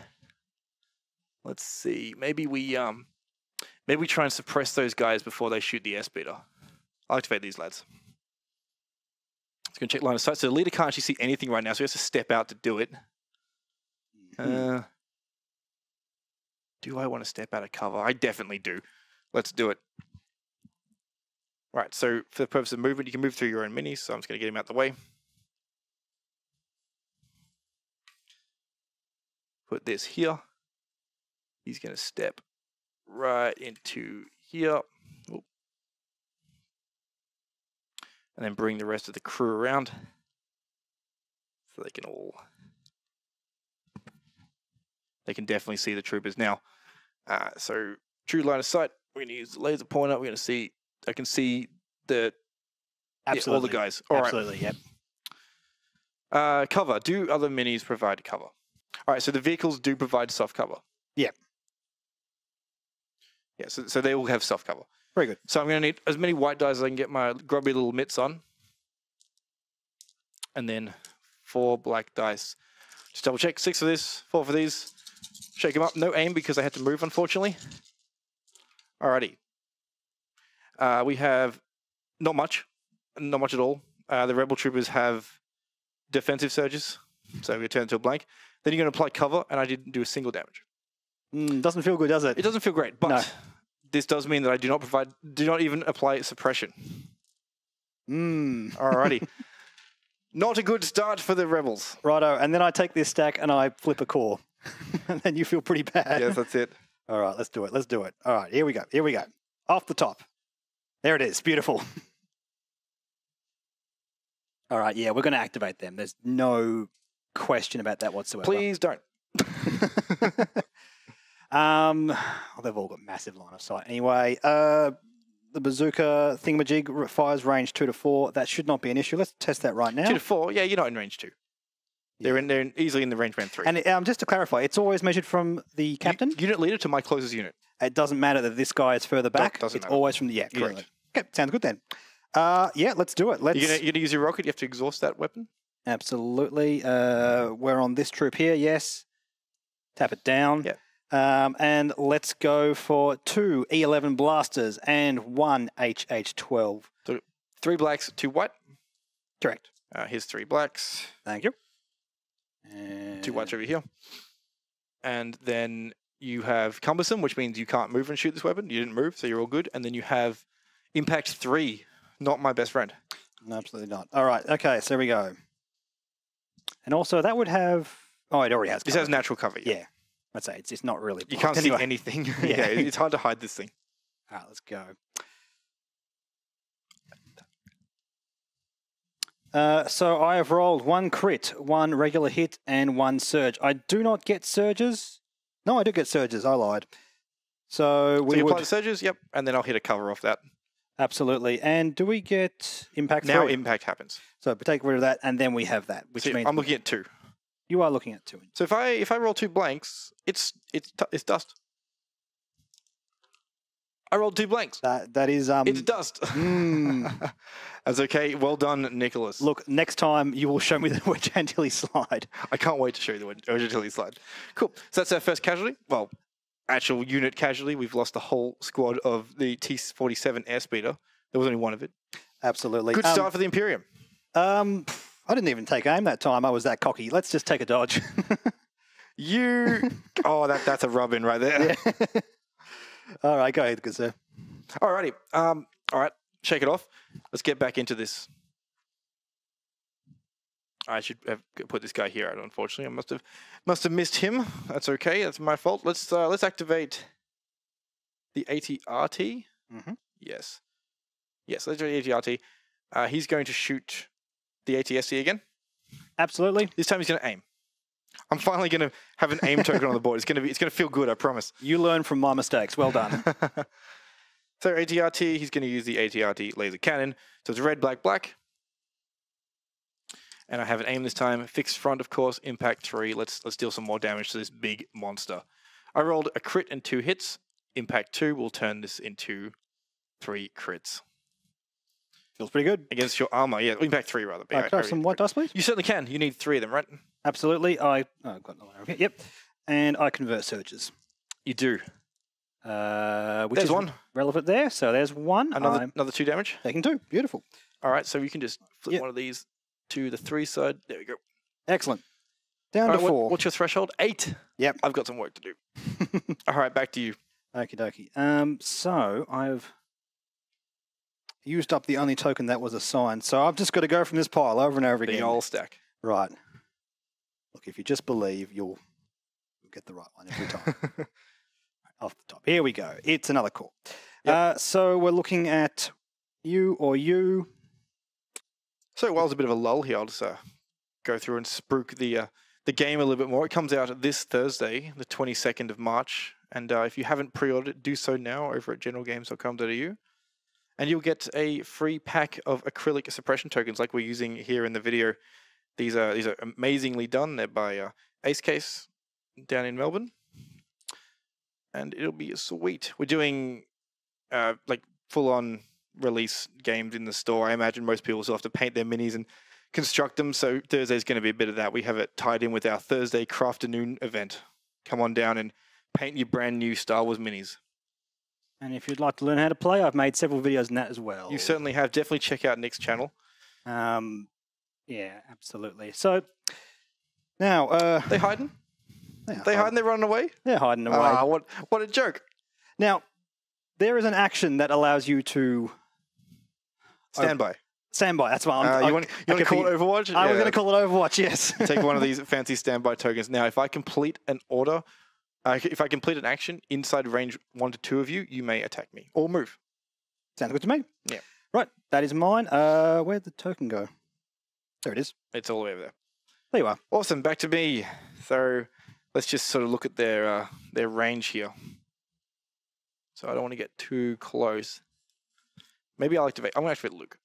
see. Maybe we try and suppress those guys before they shoot the airspeeder. I'll activate these lads. It's going to check line of sight. So the leader can't actually see anything right now, so he has to step out to do it. Do I want to step out of cover? I definitely do. Let's do it. Right, so for the purpose of movement, you can move through your own minis, so I'm just going to get him out the way. Put this here. He's going to step right into here. Oop. And then bring the rest of the crew around so they can definitely see the troopers now. So true line of sight. We're going to use the laser pointer. We're going to see. I can see all the guys. All Absolutely. right. Yep. Cover. Do other minis provide cover? All right. So the vehicles do provide soft cover. Yeah. Yeah. So they all have soft cover. Very good. So I'm going to need as many white dice as I can get my grubby little mitts on. And then 4 black dice. Just double check. 6 for this, 4 for these. Shake them up. No aim because I had to move, unfortunately. Alrighty. We have not much at all. The rebel troopers have defensive surges. So we turn it to a blank. Then you're going to apply cover, and I didn't do a single damage. Doesn't feel good, does it? It doesn't feel great, but... No. This does mean that I do not even apply suppression. Alrighty. Not a good start for the rebels. Righto, and then I take this stack and I flip a core. And then you feel pretty bad. Yes, that's it. All right, let's do it. Let's do it. All right, here we go. Here we go. Off the top. There it is. Beautiful. All right, yeah, we're going to activate them. There's no question about that whatsoever. Please don't. They've all got massive line of sight. Anyway, the bazooka thingamajig fires range 2 to 4. That should not be an issue. Let's test that right now. 2 to 4. Yeah, you're not in range 2. Yeah. They're easily in the range band 3. And just to clarify, it's always measured from the captain? Unit leader to my closest unit. It doesn't matter that this guy is further back. Doesn't it's matter. always from the Correct. Okay, sounds good then. Yeah, let's do it. Let's. You're gonna use your rocket. You have to exhaust that weapon. Absolutely. We're on this troop here. Yes. Tap it down. Yeah. And let's go for 2 E11 blasters and 1 HH12. So 3 blacks, 2 white. Correct. Here's 3 blacks. Thank you. And 2 whites over here. And then you have cumbersome, which means you can't move and shoot this weapon. You didn't move, so you're all good. And then you have impact 3, not my best friend. No, absolutely not. All right. Okay, so there we go. And also that would have... Oh, it already has cover. This has natural cover. Yeah. I'd say it's not really... You can't see anything. Yeah, it's hard to hide this thing. All right, let's go. So I have rolled 1 crit, 1 regular hit, and 1 surge. I do not get surges. No, I do get surges. I lied. So we you would... apply the surges, yep, and then I'll hit a cover off that. Absolutely. And do we get impact? Now 3? impact happens. So take rid of that, and then we have that, which So means I'm looking at 2. you are looking at 2. So if I roll 2 blanks, it's dust. I rolled 2 blanks. That is It's dust. That's okay. Well done, Nicholas. Look, next time you will show me the wedge Antilles slide. I can't wait to show you the Urgentility slide. Cool. So that's our first casualty. Well, actual unit casualty. We've lost the whole squad of the T-47 airspeeder. There was only 1 of it. Absolutely. Good start for the Imperium. I didn't even take aim that time. I was that cocky. Let's just take a dodge. Oh, that's a rub-in right there. Yeah. All right, go ahead, good sir. Alrighty. All right, shake it off. Let's get back into this. I should have put this guy here. Unfortunately, I must have missed him. That's okay. That's my fault. Let's activate the ATRT. Mm-hmm. Yes. Let's do the ATRT. He's going to shoot the ATSC again. Absolutely. This time he's going to aim. I'm finally going to have an aim token on the board. It's going to feel good, I promise. You learn from my mistakes. Well done. So ATRT, he's going to use the ATRT laser cannon. So it's red, black, black. And I have an aim this time. Fixed front, of course. Impact 3. Let's deal some more damage to this big monster. I rolled a crit and 2 hits. Impact 2 will turn this into 3 crits. Feels pretty good. Against your armor. Yeah, impact 3 rather. Can I have some white dice, please? You certainly can. You need 3 of them, right? Absolutely. I've got no one. Yep. And I convert surges. You do. Which There's is one. relevant there. So there's one. Another 2 damage. Taking 2. Beautiful. All right, so you can just flip one of these to the 3 side. There we go. Excellent. Down to 4. What's your threshold? 8. Yep. I've got some work to do. All right, back to you. Okie dokie. So I've used up the only token that was assigned. So I've just got to go from this pile over and over again. The old stack. Right. Look, if you just believe, you'll get the right one every time. Off the top. Here we go. It's another call. Yep. So we're looking at you or you. So while there's a bit of a lull here, I'll just go through and spruik the game a little bit more. It comes out this Thursday, the 22nd of March. And if you haven't pre-ordered it, do so now over at generalgames.com.au. And you'll get a free pack of acrylic suppression tokens like we're using here in the video. These are amazingly done. They're by Ace Case down in Melbourne. And it'll be sweet. We're doing like full-on release games in the store. I imagine most people still have to paint their minis and construct them. So Thursday's going to be a bit of that. We have it tied in with our Thursday Crafternoon event. Come on down and paint your brand new Star Wars minis. And if you'd like to learn how to play, I've made several videos on that as well. You certainly have. Definitely check out Nick's channel. Yeah, absolutely. So now they hiding? They hiding? They're running away? They're hiding away. Ah, what a joke! Now there is an action that allows you to standby. Standby. That's why you want to call it Overwatch? I was going to call it Overwatch. Yes. Take one of these fancy standby tokens. Now, if I complete an order. If I complete an action inside range 1 to 2 of you, you may attack me or move. Sounds good to me. Yeah. Right, that is mine. Where'd the token go? There it is. It's all the way over there. There you are. Awesome. Back to me. So let's just sort of look at their range here. So I don't want to get too close. Maybe I'll activate. I'm going to activate Luke.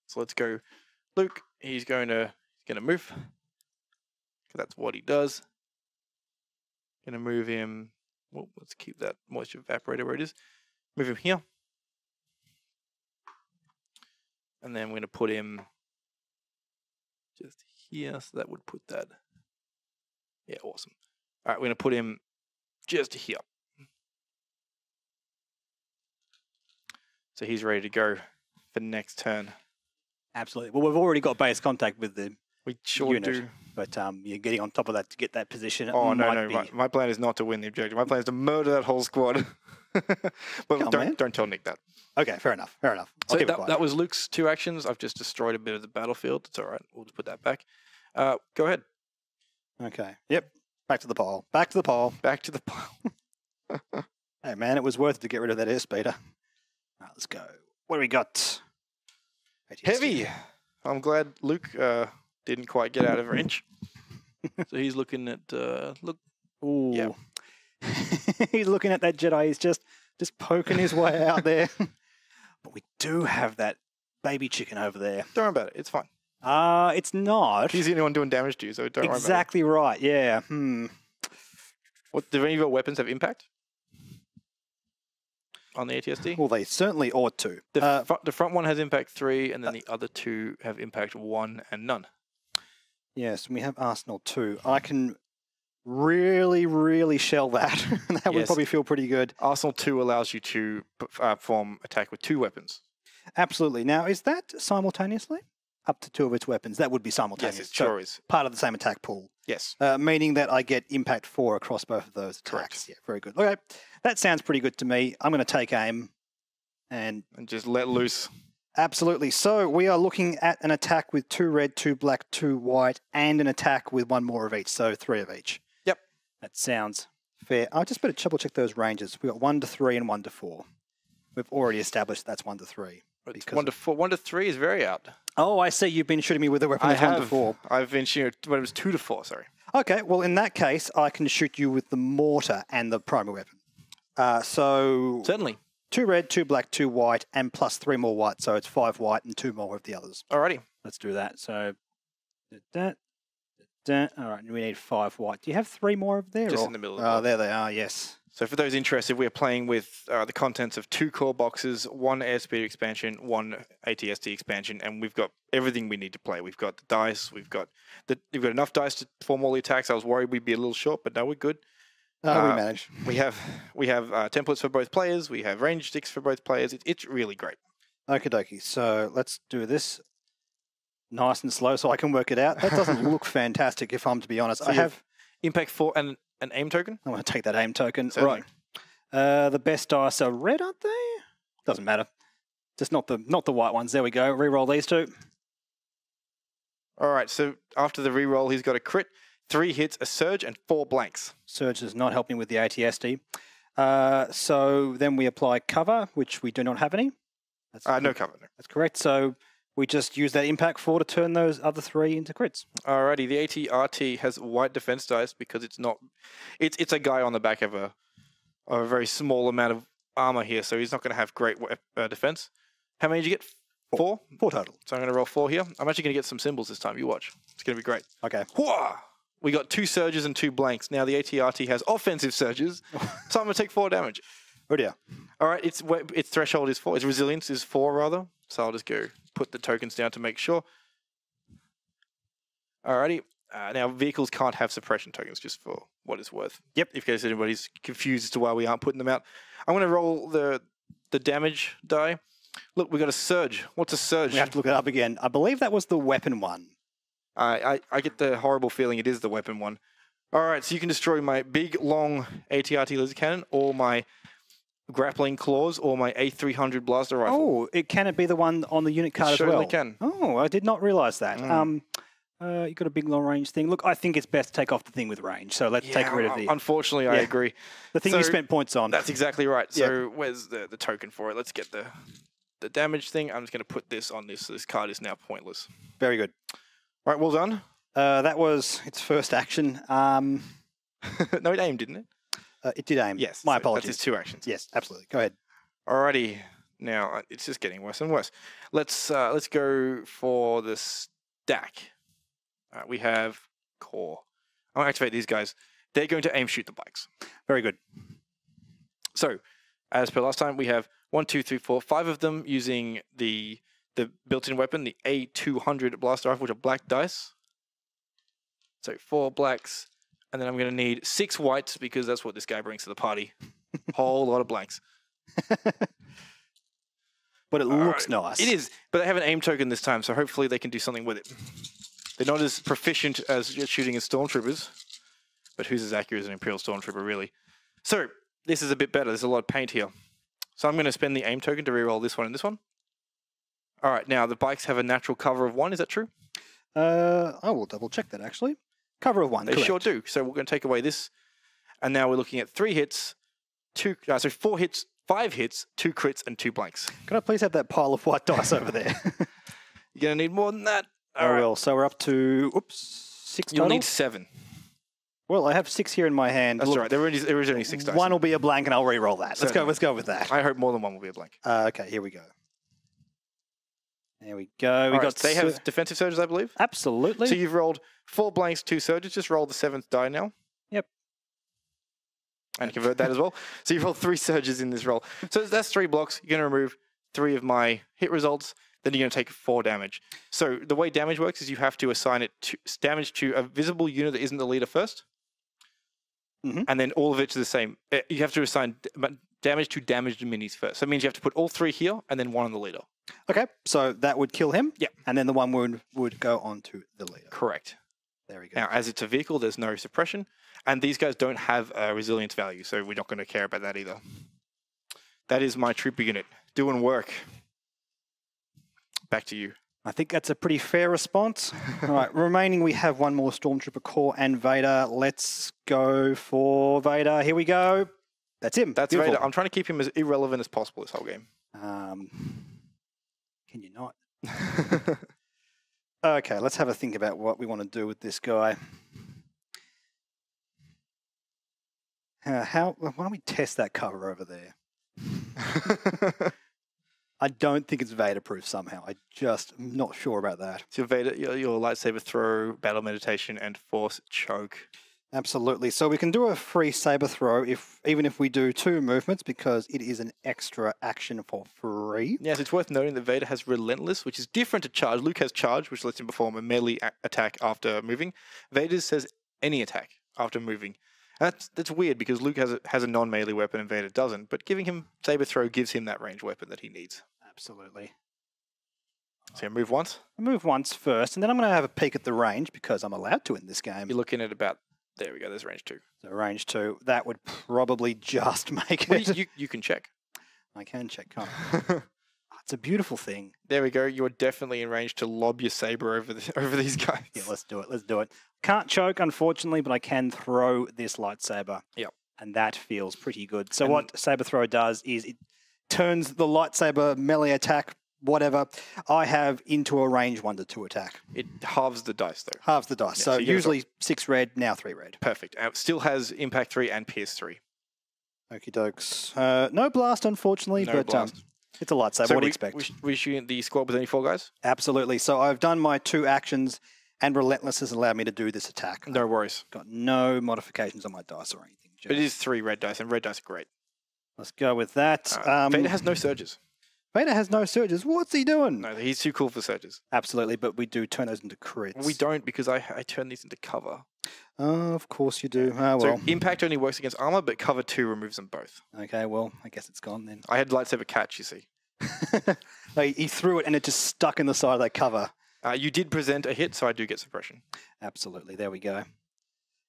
So let's go. Luke. He's going to move. That's what he does. Gonna move him. Well, let's keep that moisture evaporator where it is. Move him here. And then we're gonna put him just here. So that would put that. Yeah, awesome. All right, we're gonna put him just here. So he's ready to go for next turn. Absolutely. Well, we've already got base contact with the We sure do. But you're getting on top of that to get that position. Oh, no. My plan is not to win the objective. My plan is to murder that whole squad. But don't tell Nick that. Okay, fair enough. So that was Luke's 2 actions. I've just destroyed a bit of the battlefield. It's all right. We'll just put that back. Go ahead. Okay. Yep. Back to the pile. Back to the pile. Back to the pile. Hey, man, it was worth it to get rid of that airspeeder. All right, let's go. What do we got? Heavy. I'm glad Luke didn't quite get out of range. So he's looking at look. Ooh. Yeah. He's looking at that Jedi. He's just poking his way out there. But we do have that baby chicken over there. Don't worry about it. It's fine. It's not. He's the only one doing damage to you, so don't worry about it. Exactly right. Yeah. What, do any of your weapons have impact on the ATSD? Well, they certainly ought to. The front one has impact 3, and then the other 2 have impact 1 and none. Yes, we have Arsenal 2. I can really, really shell that. That would probably feel pretty good. Arsenal 2 allows you to perform attack with 2 weapons. Absolutely. Now, is that simultaneously? Up to 2 of its weapons. That would be simultaneous. Yes, it sure is. Part of the same attack pool. Yes. Meaning that I get impact 4 across both of those attacks. Correct. Yeah, very good. Okay, that sounds pretty good to me. I'm going to take aim and just let loose. Absolutely. So we are looking at an attack with 2 red, 2 black, 2 white, and an attack with 1 more of each. So 3 of each. Yep. That sounds fair. I just better double check those ranges. We've got 1 to 3 and 1 to 4. We've already established that's 1 to 3. 1 to 4. 1 to 3 is very out. Oh, I see. You've been shooting me with a weapon I that's 1 to have. 4. I've been shooting, but it was 2 to 4. Sorry. Okay, well, in that case, I can shoot you with the mortar and the primary weapon. So Certainly. 2 red, 2 black, 2 white, and plus 3 more white. So it's 5 white and 2 more of the others. Alrighty. Let's do that. So, all right, we need 5 white. Do you have 3 more over there? Just in the middle. Oh, there they are. Yes. So for those interested, we are playing with the contents of 2 core boxes, 1 airspeed expansion, 1 ATST expansion, and we've got everything we need to play. We've got the dice. We've got enough dice to perform all the attacks. I was worried we'd be a little short, but no, we're good. We manage. We have templates for both players. We have range sticks for both players. It's really great. Okie dokie. So let's do this nice and slow so I can work it out. That doesn't look fantastic, if I'm to be honest. So I have Impact 4 and an aim token. I want to take that aim token. Certainly. Right. The best dice are red, aren't they? Doesn't matter. Just not the white ones. There we go. Reroll these 2. All right. So after the reroll, he's got a crit, 3 hits, a surge, and 4 blanks. Surge is not helping with the ATSD. So then we apply cover, which we do not have any. That's No cover. No. That's correct. So we just use that impact 4 to turn those other 3 into crits. Alrighty, the ATRT has white defense dice because it's not. It's a guy on the back of a very small amount of armor here, so he's not going to have great defense. How many did you get? 4? 4 total. So I'm going to roll 4 here. I'm actually going to get some symbols this time. You watch. It's going to be great. Okay. Whoa! We got 2 surges and 2 blanks. Now the ATRT has offensive surges, so I'm going to take 4 damage. Oh dear. All right, its threshold is 4. Its resilience is 4 rather. So I'll just go put the tokens down to make sure. Alrighty. Now vehicles can't have suppression tokens, just for what it's worth. Yep. In case anybody's confused as to why we aren't putting them out, I'm going to roll the damage die. Look, we got a surge. What's a surge? We have to look it up again. I believe that was the weapon one. I get the horrible feeling it is the weapon one. All right, so you can destroy my big, long ATRT laser cannon, or my grappling claws, or my A300 blaster rifle. Oh, can it be the one on the unit card as well? Certainly can. Oh, I did not realise that. You got a big long range thing. Look, I think it's best to take off the thing with range. So let's take rid of the. Unfortunately, I agree. The thing you spent points on. That's exactly right. So where's the token for it? Let's get the damage thing. I'm just going to put this on this. This card is now pointless. Very good. Right, well done. That was its first action. No, it aimed, didn't it? It did aim. Yes. My so apologies. That's its 2 actions. Yes, absolutely. Go ahead. Alrighty. Now it's just getting worse and worse. Let's go for the stack. We have core. I'll activate these guys. They're going to aim shoot the bikes. Very good. So, as per last time, we have 1, 2, 3, 4, 5 of them using the built-in weapon, the A200 blaster rifle, which are black dice. So 4 blacks, and then I'm going to need 6 whites because that's what this guy brings to the party. Whole lot of blanks. But it looks nice. It is, but they have an aim token this time, so hopefully they can do something with it. They're not as proficient as shooting as stormtroopers, but who's as accurate as an Imperial Stormtrooper, really? So this is a bit better. There's a lot of paint here. So I'm going to spend the aim token to reroll this one and this one. All right, now the bikes have a natural cover of 1. Is that true? I will double check that actually. Cover of 1. They correct. sure do. So we're going to take away this, and now we're looking at 3 hits, 4 hits, 5 hits, 2 crits, and 2 blanks. Can I please have that pile of white dice over there? You're going to need more than that. All right. Well, so we're up to 6 total. You'll need 7. Well, I have 6 here in my hand. That's right. There is only 6 dice. 1 will be a blank, and I'll re-roll that. Let's go with that. I hope more than 1 will be a blank. Okay, here we go. There we go. They have defensive surges, I believe. Absolutely. So you've rolled 4 blanks, 2 surges. Just roll the 7th die now. Yep. And convert that as well. So you've rolled 3 surges in this roll. So that's 3 blocks. You're going to remove 3 of my hit results. Then you're going to take 4 damage. So the way damage works is you have to assign it damage to a visible unit that isn't the leader first. And then all of it to the same. You have to assign damage to damaged minis first. So it means you have to put all 3 here and then 1 on the leader. Okay, so that would kill him. Yeah. And then the 1 wound would go on to the leader. Correct. There we go. Now, as it's a vehicle, there's no suppression. And these guys don't have a resilience value, so we're not going to care about that either. That is my trooper unit. Doing work. Back to you. I think that's a pretty fair response. All right, remaining we have 1 more Stormtrooper core and Vader. Let's go for Vader. Here we go. That's him. That's Beautiful. Vader. I'm trying to keep him as irrelevant as possible this whole game. Can you not? Okay, let's have a think about what we want to do with this guy. Why don't we test that cover over there? I don't think it's Vader proof somehow. I just am not sure about that. So your lightsaber throw, battle meditation, and force choke. Absolutely. So we can do a free saber throw even if we do 2 movements because it is an extra action for free. Yes, it's worth noting that Vader has Relentless, which is different to Charge. Luke has Charge, which lets him perform a melee attack after moving. Vader says any attack after moving. That's weird because Luke has a non-melee weapon and Vader doesn't, but giving him saber throw gives him that range weapon that he needs. Absolutely. So move once? I move once first, and then I'm going to have a peek at the range because I'm allowed to in this game. You're looking at about... There we go, there's range 2. So range 2, that would probably just make Well, it. you can check. I can check, can't I? It's a beautiful thing. There we go. You are definitely in range to lob your saber over these guys. Yeah, let's do it. Let's do it. Can't choke, unfortunately, but I can throw this lightsaber. Yep. And that feels pretty good. So what saber throw does is it turns the lightsaber melee attack, whatever, I have into a range 1 to 2 attack. It halves the dice, though. Halves the dice. Yeah, so so usually 6 red, now 3 red. Perfect. Still has Impact 3 and Pierce 3. Okie dokes. No blast, unfortunately, No but blast. It's a lightsaber. So what do you expect? We shooting the squad with any 4 guys? Absolutely. So I've done my 2 actions, and Relentless has allowed me to do this attack. No worries. Got no modifications on my dice or anything. But it is 3 red dice, and red dice are great. Let's go with that. Vader has no surges. Vader has no surges. What's he doing? No, he's too cool for surges. Absolutely, but we do turn those into crits. We don't because I turn these into cover. Oh, of course you do. Oh, well. So impact only works against armor, but cover 2 removes them both. Okay, well, I guess it's gone then. I had lightsaber catch, you see. He threw it and it just stuck in the side of that cover. You did present a hit, so I do get suppression. Absolutely. There we go.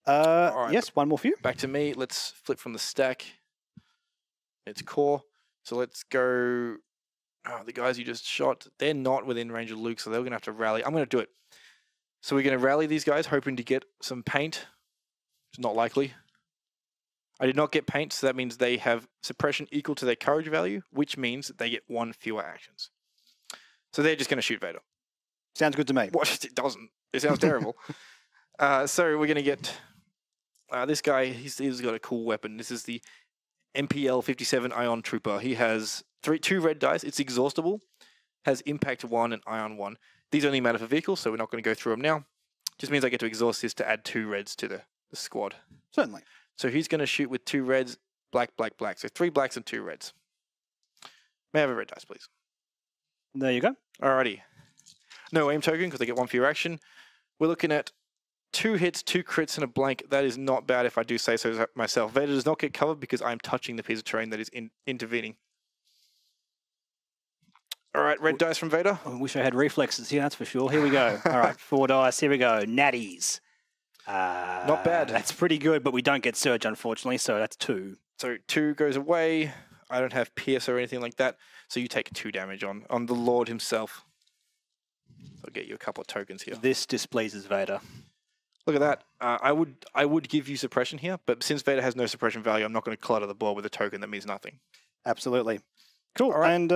right, yes, one more for you. Back to me. Let's flip from the stack. It's core. So let's go... Oh, the guys you just shot, they're not within range of Luke, so they're going to have to rally. I'm going to do it. So we're going to rally these guys, hoping to get some paint. It's not likely. I did not get paint, so that means they have suppression equal to their courage value, which means that they get 1 fewer actions. So they're just going to shoot Vader. Sounds good to me. What? It doesn't. It sounds terrible. So we're going to get this guy. He's got a cool weapon. This is the MPL 57 Ion Trooper. He has 2 red dice. It's exhaustible. Has Impact 1 and Ion 1. These only matter for vehicles, so we're not going to go through them now. Just means I get to exhaust this to add 2 reds to the squad. Certainly. So he's going to shoot with 2 reds, black, black, black. So 3 blacks and 2 reds. May I have a red dice, please? There you go. Alrighty. No aim token because I get 1 fewer action. We're looking at 2 hits, 2 crits, and a blank. That is not bad if I do say so myself. Vader does not get covered because I'm touching the piece of terrain that is intervening. Alright, red dice from Vader. I wish I had reflexes here, that's for sure. Here we go. All right, 4 dice. Here we go. Natties. Not bad. That's pretty good, but we don't get surge, unfortunately, so that's 2. So 2 goes away. I don't have pierce or anything like that. So you take 2 damage on the Lord himself. I'll get you a couple of tokens here. This displeases Vader. Look at that. I would give you suppression here, but since Vader has no suppression value, I'm not going to clutter the board with a token that means nothing. Absolutely. Cool. All right. And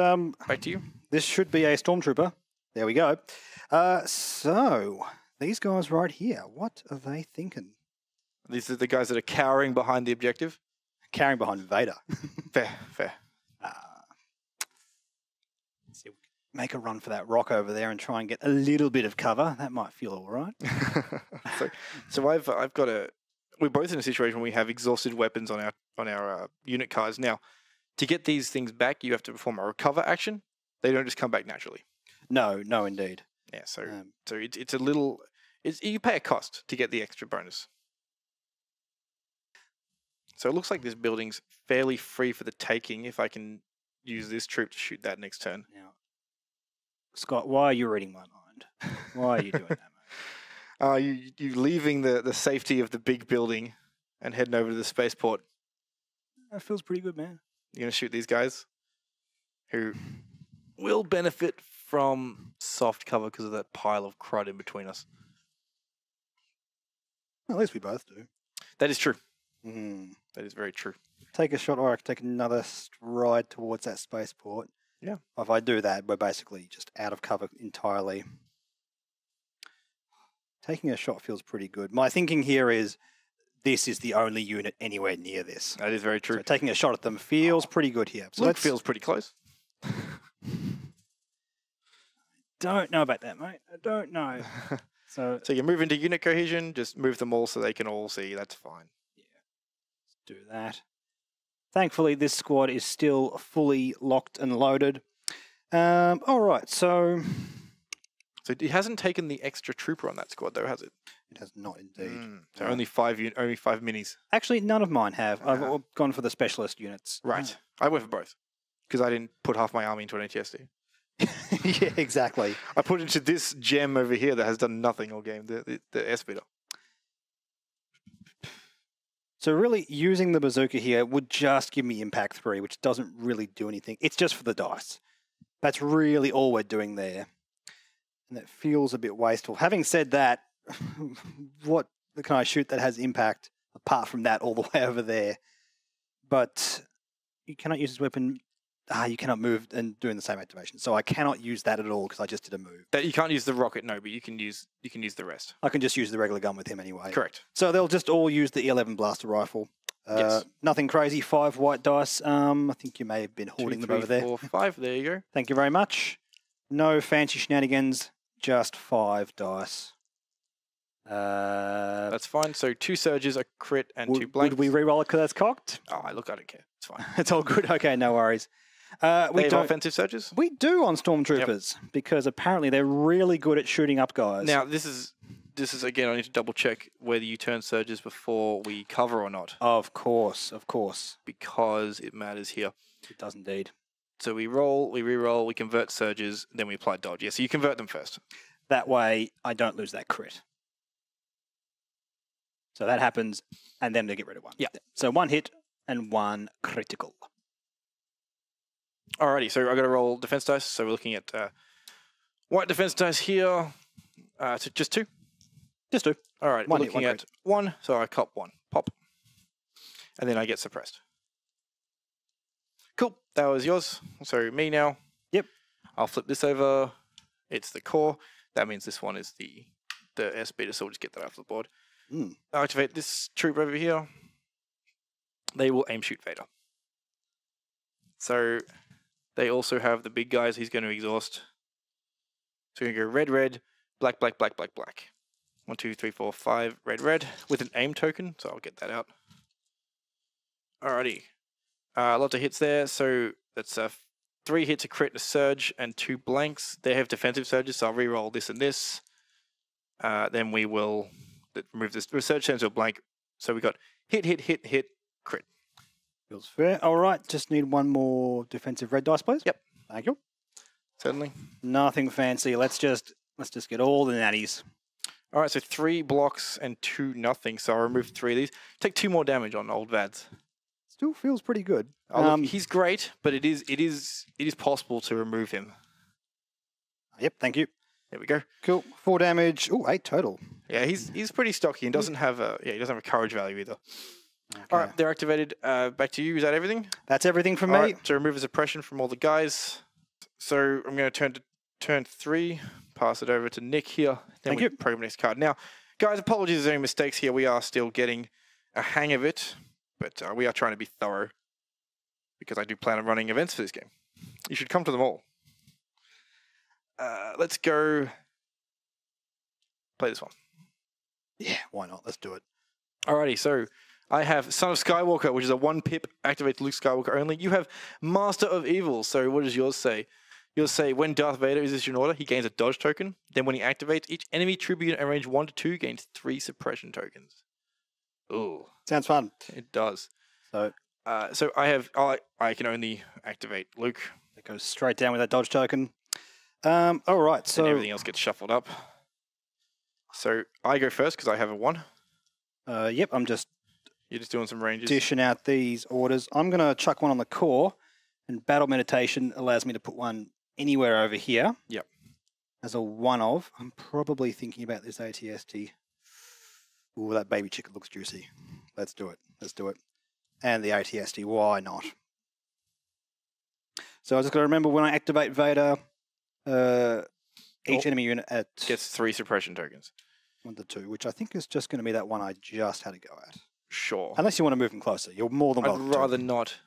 back to you. This should be a Stormtrooper. There we go. So, these guys right here, what are they thinking? These are the guys that are cowering behind the objective. Carrying behind Vader. Fair. Let's see, make a run for that rock over there and try and get a little bit of cover. That might feel all right. so I've got we're both in a situation where we have exhausted weapons on our unit cards. Now, to get these things back, you have to perform a recover action. They don't just come back naturally. No, indeed. Yeah, so it's a little... you pay a cost to get the extra bonus. So it looks like this building's fairly free for the taking if I can use this troop to shoot that next turn. Now, Scott, why are you reading my mind? Why are you doing that, mate? You leaving the safety of the big building and heading over to the spaceport. That feels pretty good, man. You're going to shoot these guys who will benefit from soft cover because of that pile of crud in between us. At least we both do. That is true. Mm. That is very true. Take a shot or I can take another stride towards that spaceport. Yeah. If I do that, we're basically just out of cover entirely. Taking a shot feels pretty good. My thinking here is this is the only unit anywhere near this. That is very true. So taking a shot at them feels pretty good here. So Luke feels pretty close. Don't know about that, mate. I don't know. So you move into unit cohesion, just move them all so they can all see. That's fine. yeah, let's do that. Thankfully, this squad is still fully locked and loaded. All right, so it hasn't taken the extra trooper on that squad, though, has it? it has not indeed. So only five minis. Actually, none of mine have. I've all gone for the specialist units. Right. I went for both because I didn't put half my army into an ATSD. Yeah, exactly. I put into this gem over here that has done nothing all game, the airspeeder. So really, using the bazooka here would just give me impact 3, which doesn't really do anything. It's just for the dice. That's really all we're doing there. And that feels a bit wasteful. Having said that, what can I shoot that has impact apart from that all the way over there? But you cannot use this weapon. You cannot move and doing the same activation. So I cannot use that at all because I just did a move. That you can't use the rocket, no, but you can use the rest. I can just use the regular gun with him anyway. Correct. So they'll just all use the E11 blaster rifle. Yes. Nothing crazy. 5 white dice. I think you may have been hoarding 2, them over 3, there. 4, 5. There you go. Thank you very much. No fancy shenanigans. Just 5 dice. That's fine. So 2 surges, a crit, and 2 blanks. Would we re-roll it because that's cocked? Oh, I don't care. It's fine. It's all good. Okay, no worries. We have offensive surges? We do on Stormtroopers because apparently they're really good at shooting up guys. Now, this is again, I need to double check whether you turn surges before we cover or not. Of course, of course. Because it matters here. It does indeed. So we roll, we re-roll, we convert surges, then we apply dodge. Yeah, so you convert them first. That way I don't lose that crit. So that happens, and then they get rid of 1. Yeah. So 1 hit and 1 critical. Alrighty, so I got to roll defense dice. So we're looking at white defense dice here. So just 2? Just 2. All right, we're One hit, looking one at 1. So I cop 1. Pop. And then I get suppressed. Cool. That was yours. So me now. Yep. I'll flip this over. It's the core. That means this one is the airspeeder, so we'll just get that off the board. I'll activate this troop over here. They will aim shoot Vader. So they also have the big guys he's going to exhaust. So we're going to go red, red, black, black, black, black, black. 1, 2, 3, 4, 5, red, red, with an aim token, so I'll get that out. Alrighty. Lots of hits there, so that's 3 hits, a crit, a surge, and 2 blanks. They have defensive surges, so I'll re-roll this and this. Then we will remove this. The surge turns to a blank, so we got hit, hit, hit, hit, crit. Feels fair. All right, just need 1 more defensive red dice, please. Yep. Thank you. Certainly. Nothing fancy. Let's just get all the natties. All right, so 3 blocks and 2 nothing. So I'll remove 3 of these. Take 2 more damage on old Vads. Still feels pretty good. He's great, but it is possible to remove him. Yep, thank you. There we go. Cool. 4 damage. Oh, 8 total. Yeah, he's pretty stocky and doesn't have a courage value either. Okay. All right, they're activated. Back to you. Is that everything? That's everything from All me. right, to remove a suppression from all the guys. So I'm going to turn to turn 3. Pass it over to Nick here. Then Thank you. Program next card. Now, guys, apologies if there's any mistakes here. We are still getting a hang of it, but we are trying to be thorough because I do plan on running events for this game. You should come to them all. Let's go play this one. Yeah, why not? Let's do it. Alrighty, so I have Son of Skywalker, which is a 1 pip, activate Luke Skywalker only. You have Master of Evil. So what does yours say? Yours say, when Darth Vader is issued an order, he gains a dodge token. Then when he activates, each enemy troop unit in range 1 to 2 gains 3 suppression tokens. Ooh. Sounds fun. It does. So So I can only activate Luke. it goes straight down with that dodge token. All right, so And everything else gets shuffled up. So I go first because I have a 1. yep, I'm just You're just doing some ranges. dishing out these orders. I'm going to chuck 1 on the core, and Battle Meditation allows me to put 1 anywhere over here. Yep. As a one-of. I'm probably thinking about this ATST. Ooh, that baby chicken looks juicy. Let's do it. Let's do it. And the ATST, why not? So I just got to remember when I activate Vader, each enemy unit at... Gets 3 suppression tokens. 1 to 2, which I think is just going to be that one I just had to go at. Sure. Unless you want to move him closer. You're more than welcome I'd rather not.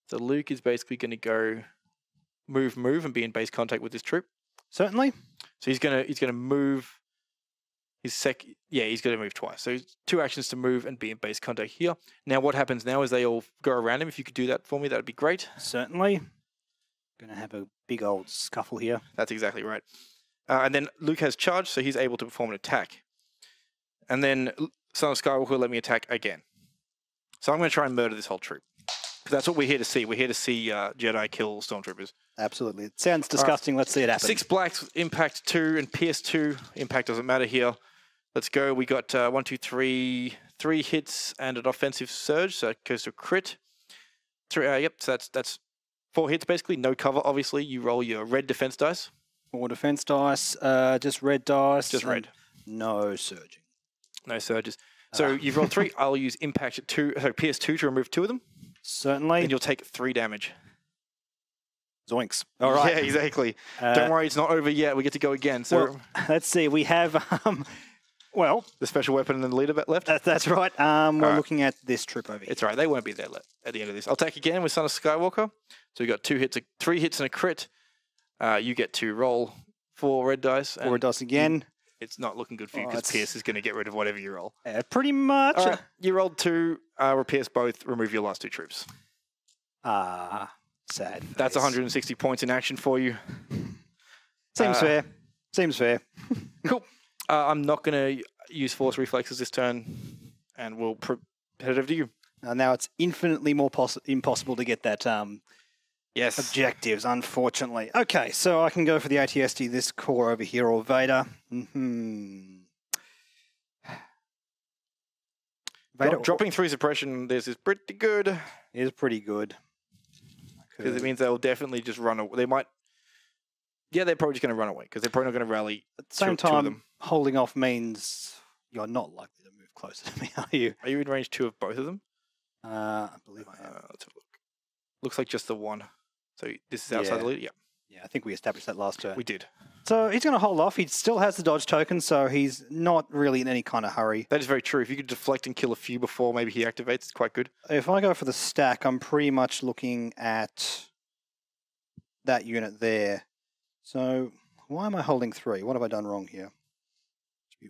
So Luke is basically going to go move, and be in base contact with this troop. Certainly. So he's gonna move he's gonna move twice. So 2 actions to move and be in base contact here. Now what happens now is they all go around him. If you could do that for me, that would be great. Certainly. Going to have a big old scuffle here. That's exactly right. And then Luke has charge, so he's able to perform an attack. And then Son of Skywalker will let me attack again. So I'm going to try and murder this whole troop. Because that's what we're here to see. We're here to see Jedi kill stormtroopers. Absolutely. It sounds disgusting. Let's see it happen. 6 blacks, impact 2, and pierce 2. Impact doesn't matter here. Let's go. We got 1, 2, 3 hits and an offensive surge, so it goes to a crit. 3, yep, so that's 4 hits basically. No cover, obviously. You roll your red defense dice. 4 defense dice, just red dice. Just red. No surging. No surges. So you've rolled 3. I'll use impact 2, so pierce 2 to remove 2 of them. Certainly. And you'll take 3 damage. Zoinks. All right. Yeah, exactly. Don't worry, it's not over yet. We get to go again. So well, let's see. We have, the special weapon and the leader left. That's right. We're looking at this troop over here. It's right. They won't be there at the end of this. I'll take again with Son of Skywalker. So we got 2 hits, 3 hits and a crit. You get to roll 4 red dice. 4 red dice again. It's not looking good for you because Pierce is going to get rid of whatever you roll. Pretty much. All right. You rolled 2, Pierce both, remove your last 2 troops. Sad. That's 160 points in action for you. Seems fair. Seems fair. Cool. I'm not going to use Force Reflexes this turn, and we'll head over to you. Now it's infinitely more impossible to get that yes. objectives, unfortunately. Okay, so I can go for the ATST, this core over here, or Vader. Vader dropping 3 suppression, this is pretty good. Is pretty good. Because it means they'll definitely just run away. They might... Yeah, they're probably just going to run away, because they're probably not going to rally. At the same time, holding off means you're not likely to move closer to me, are you? Are you in range 2 of both of them? I believe I am. Let's have a look. Looks like just the one. So this is outside the leader? Yeah. Yeah, I think we established that last turn. We did. So he's going to hold off. He still has the dodge token, so he's not really in any kind of hurry. That is very true. If you could deflect and kill a few before maybe he activates, it's quite good. If I go for the stack, I'm pretty much looking at that unit there. So why am I holding 3? What have I done wrong here?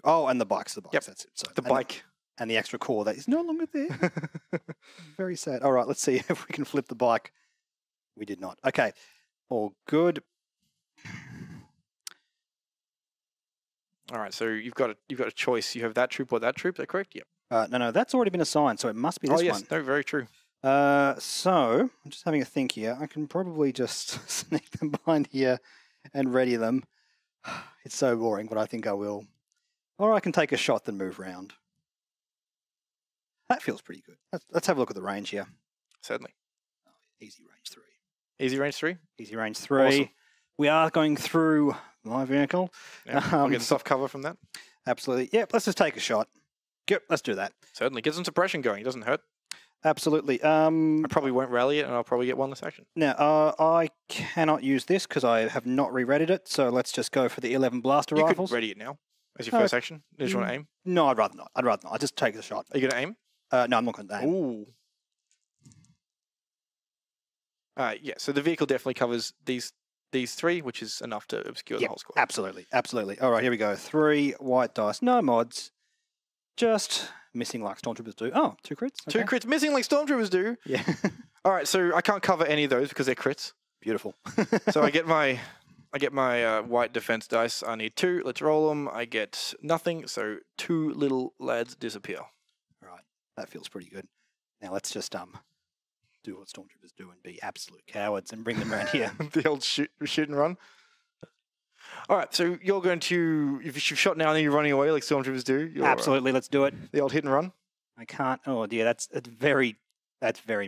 Oh, and the bikes. Yep. That's it. So, the bike. And the extra core that is no longer there. Very sad. All right, let's see if we can flip the bike. We did not. Okay. All good. All right, so you've got a choice. You have that troop or that troop. Is that correct? Yep. No, that's already been assigned, so it must be this one. Oh yes, no, very true. So I'm just having a think here. I can probably just sneak them behind here and ready them. It's so boring, but I think I will. Or I can take a shot then move round. That feels pretty good. Let's have a look at the range here. Certainly. Easy range 3. Easy range 3? Easy range 3. Awesome. We are going through my vehicle. Yeah, I'll get soft cover from that. Absolutely. Yep, let's just take a shot. Yep, let's do that. Certainly. Get some suppression going. It doesn't hurt. Absolutely. I probably won't rally it, and I'll probably get 1 less action. Now, I cannot use this because I have not re-readied it, so let's just go for the 11 blaster rifles. You could ready it now as your first action. Do you want to aim? No, I'd rather not. I'll just take the shot. Are you going to aim? No, I'm not going to aim. Ooh. Yeah, so the vehicle definitely covers these 3, which is enough to obscure the whole squad. Absolutely, absolutely. All right, here we go. 3 white dice, no mods, just missing like stormtroopers do. Oh, 2 crits. Okay. 2 crits missing like stormtroopers do. Yeah. All right, so I can't cover any of those because they're crits. Beautiful. So I get my white defense dice. I need 2. Let's roll them. I get nothing, so 2 little lads disappear. Right, that feels pretty good. Now let's just do what stormtroopers do and be absolute cowards and bring them around here. The old shoot and run. All right, so you're going to, if you've shot now and then you're running away like stormtroopers do. Absolutely, let's do it. The old hit and run. I can't. Oh dear, that's very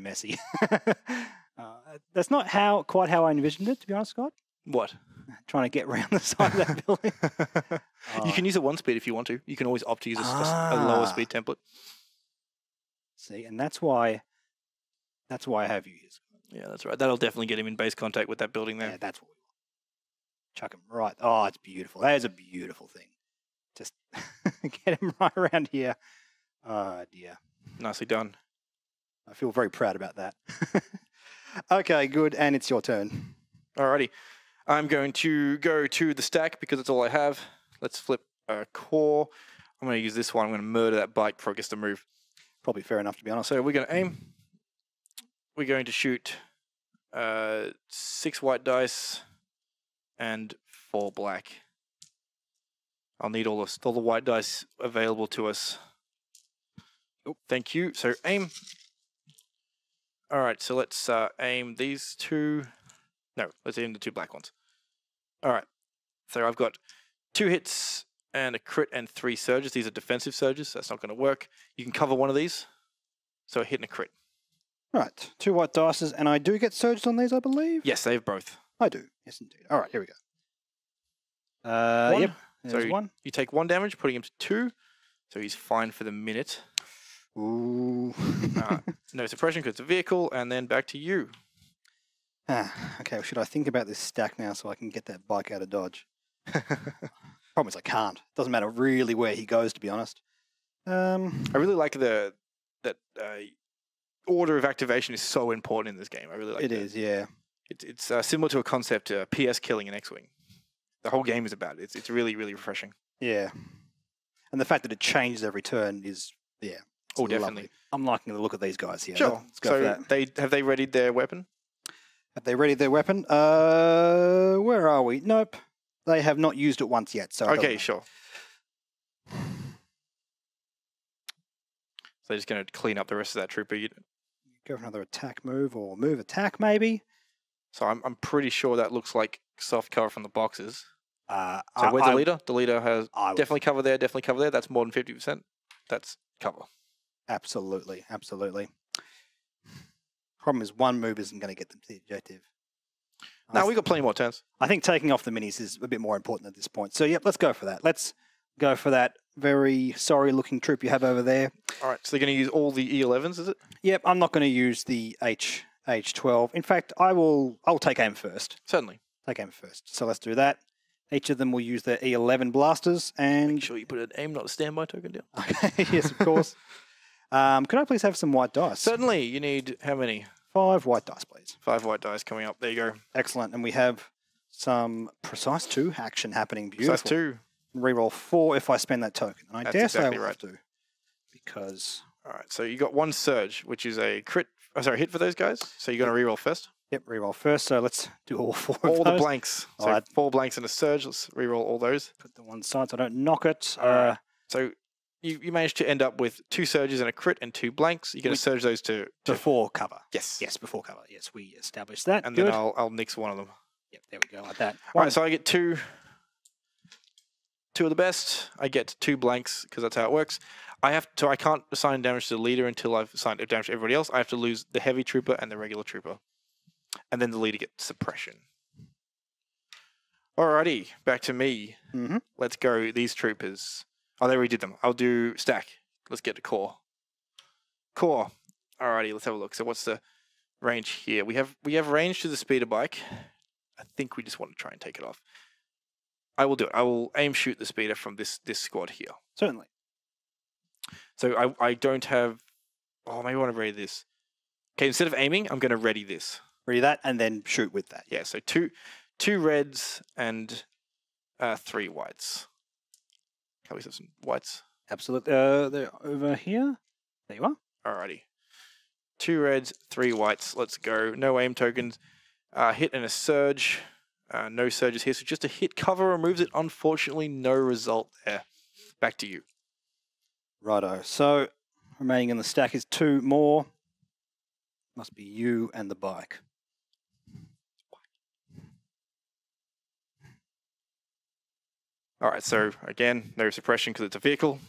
messy. That's not quite how I envisioned it, to be honest, Scott. What? Trying to get around the side of that building. You can use a 1 speed if you want to. You can always opt to use a lower speed template. See, and that's why I have you here. Yeah, that's right. That'll definitely get him in base contact with that building there. Yeah, that's what we want. Chuck him right. Oh, it's beautiful. That is a beautiful thing. Just get him right around here. Oh, dear. Nicely done. I feel very proud about that. Okay, good. And it's your turn. Alrighty. I'm going to go to the stack because it's all I have. Let's flip a core. I'm going to use this one. I'm going to murder that bike before it gets to move. Probably fair enough, to be honest. So we're going to aim. We're going to shoot 6 white dice and 4 black. I'll need all the white dice available to us. Oh, thank you. So aim. All right, so let's aim these 2. No, let's aim the 2 black ones. All right, so I've got 2 hits and a crit and 3 surges. These are defensive surges, so that's not going to work. You can cover one of these. So a hit and a crit. Right, 2 white dices, and I do get surged on these, I believe? Yes, they have both. I do, yes indeed. All right, here we go. 1. Yep, there's So 1. you take 1 damage, putting him to 2. So he's fine for the minute. Ooh. No suppression because it's a vehicle, and then back to you. Okay, well, should I think about this stack now so I can get that bike out of Dodge? Problem is I can't. Doesn't matter really where he goes, to be honest. I really like that order of activation is so important in this game. I really like it. It is, yeah. It's similar to a concept PS killing in X-Wing. The whole game is about it. It's really, really refreshing. Yeah. And the fact that it changes every turn is, yeah. Oh, definitely. Lovely. I'm liking the look of these guys here. Sure. Let's go for that. Have they readied their weapon? Have they readied their weapon? Where are we? Nope. They have not used it once yet. So okay, sure. So they're just going to clean up the rest of that trooper unit. Go for another attack move or move attack maybe. So I'm pretty sure that looks like soft cover from the boxes. So where's the leader? The leader has I definitely cover there, definitely cover there. That's more than 50%. That's cover. Absolutely, absolutely. Problem is, 1 move isn't going to get them to the objective. No, we've got plenty more turns. I think taking off the minis is a bit more important at this point. So, yep, let's go for that. Let's go for that very sorry-looking troop you have over there. All right, so they're going to use all the E11s, is it? Yep, I'm not going to use the H12. In fact, I'll take aim first. Certainly. Take aim first. So let's do that. Each of them will use their E11 blasters and... Make sure you put an aim, not a standby token down. Okay, yes, of course. Could I please have some white dice? Certainly. You need how many? 5 white dice, please. 5 white dice coming up. There you go. Excellent. And we have some precise 2 action happening. Beautiful. Precise 2. Reroll 4 if I spend that token. And I That's dare exactly say I will right. have to. Because... All right, so you got 1 surge, which is a crit. Oh, sorry, hit for those guys. So you're going to reroll first. Yep, reroll first. So let's do all 4 of All those. the blanks. So All right. 4 blanks and a surge. Let's reroll all those. Put the one side so I don't knock it. Alright. So you managed to end up with 2 surges and a crit and 2 blanks. You're going to surge those to Before cover. Yes. Yes, before cover. Yes, we established that. And Good. then I'll nix one of them. Yep, there we go, like that. All right, so I get 2 of the best. I get 2 blanks because that's how it works. So I can't assign damage to the leader until I've assigned damage to everybody else. I have to lose the heavy trooper and the regular trooper. And then the leader gets suppression. Alrighty, back to me. Mm-hmm. Let's go. These troopers. Oh, they redid them. I'll do stack. Let's get to core. Core. Alrighty, let's have a look. So what's the range here? We have range to the speeder bike. I think we just want to try and take it off. I will do it. I will aim shoot the speeder from this squad here. Certainly. So I don't have... Oh, maybe I want to ready this. Okay, instead of aiming, I'm going to ready this. Ready that and then shoot with that. Yeah, so two reds and 3 whites. Can we have some whites? Absolutely. They're over here. There you are. Alrighty. 2 reds, 3 whites. Let's go. No aim tokens. Hit and a surge. No surges here. So just a hit cover removes it. Unfortunately, no result there. Back to you. Righto. So remaining in the stack is 2 more. Must be you and the bike. Alright, so again, no suppression because it's a vehicle.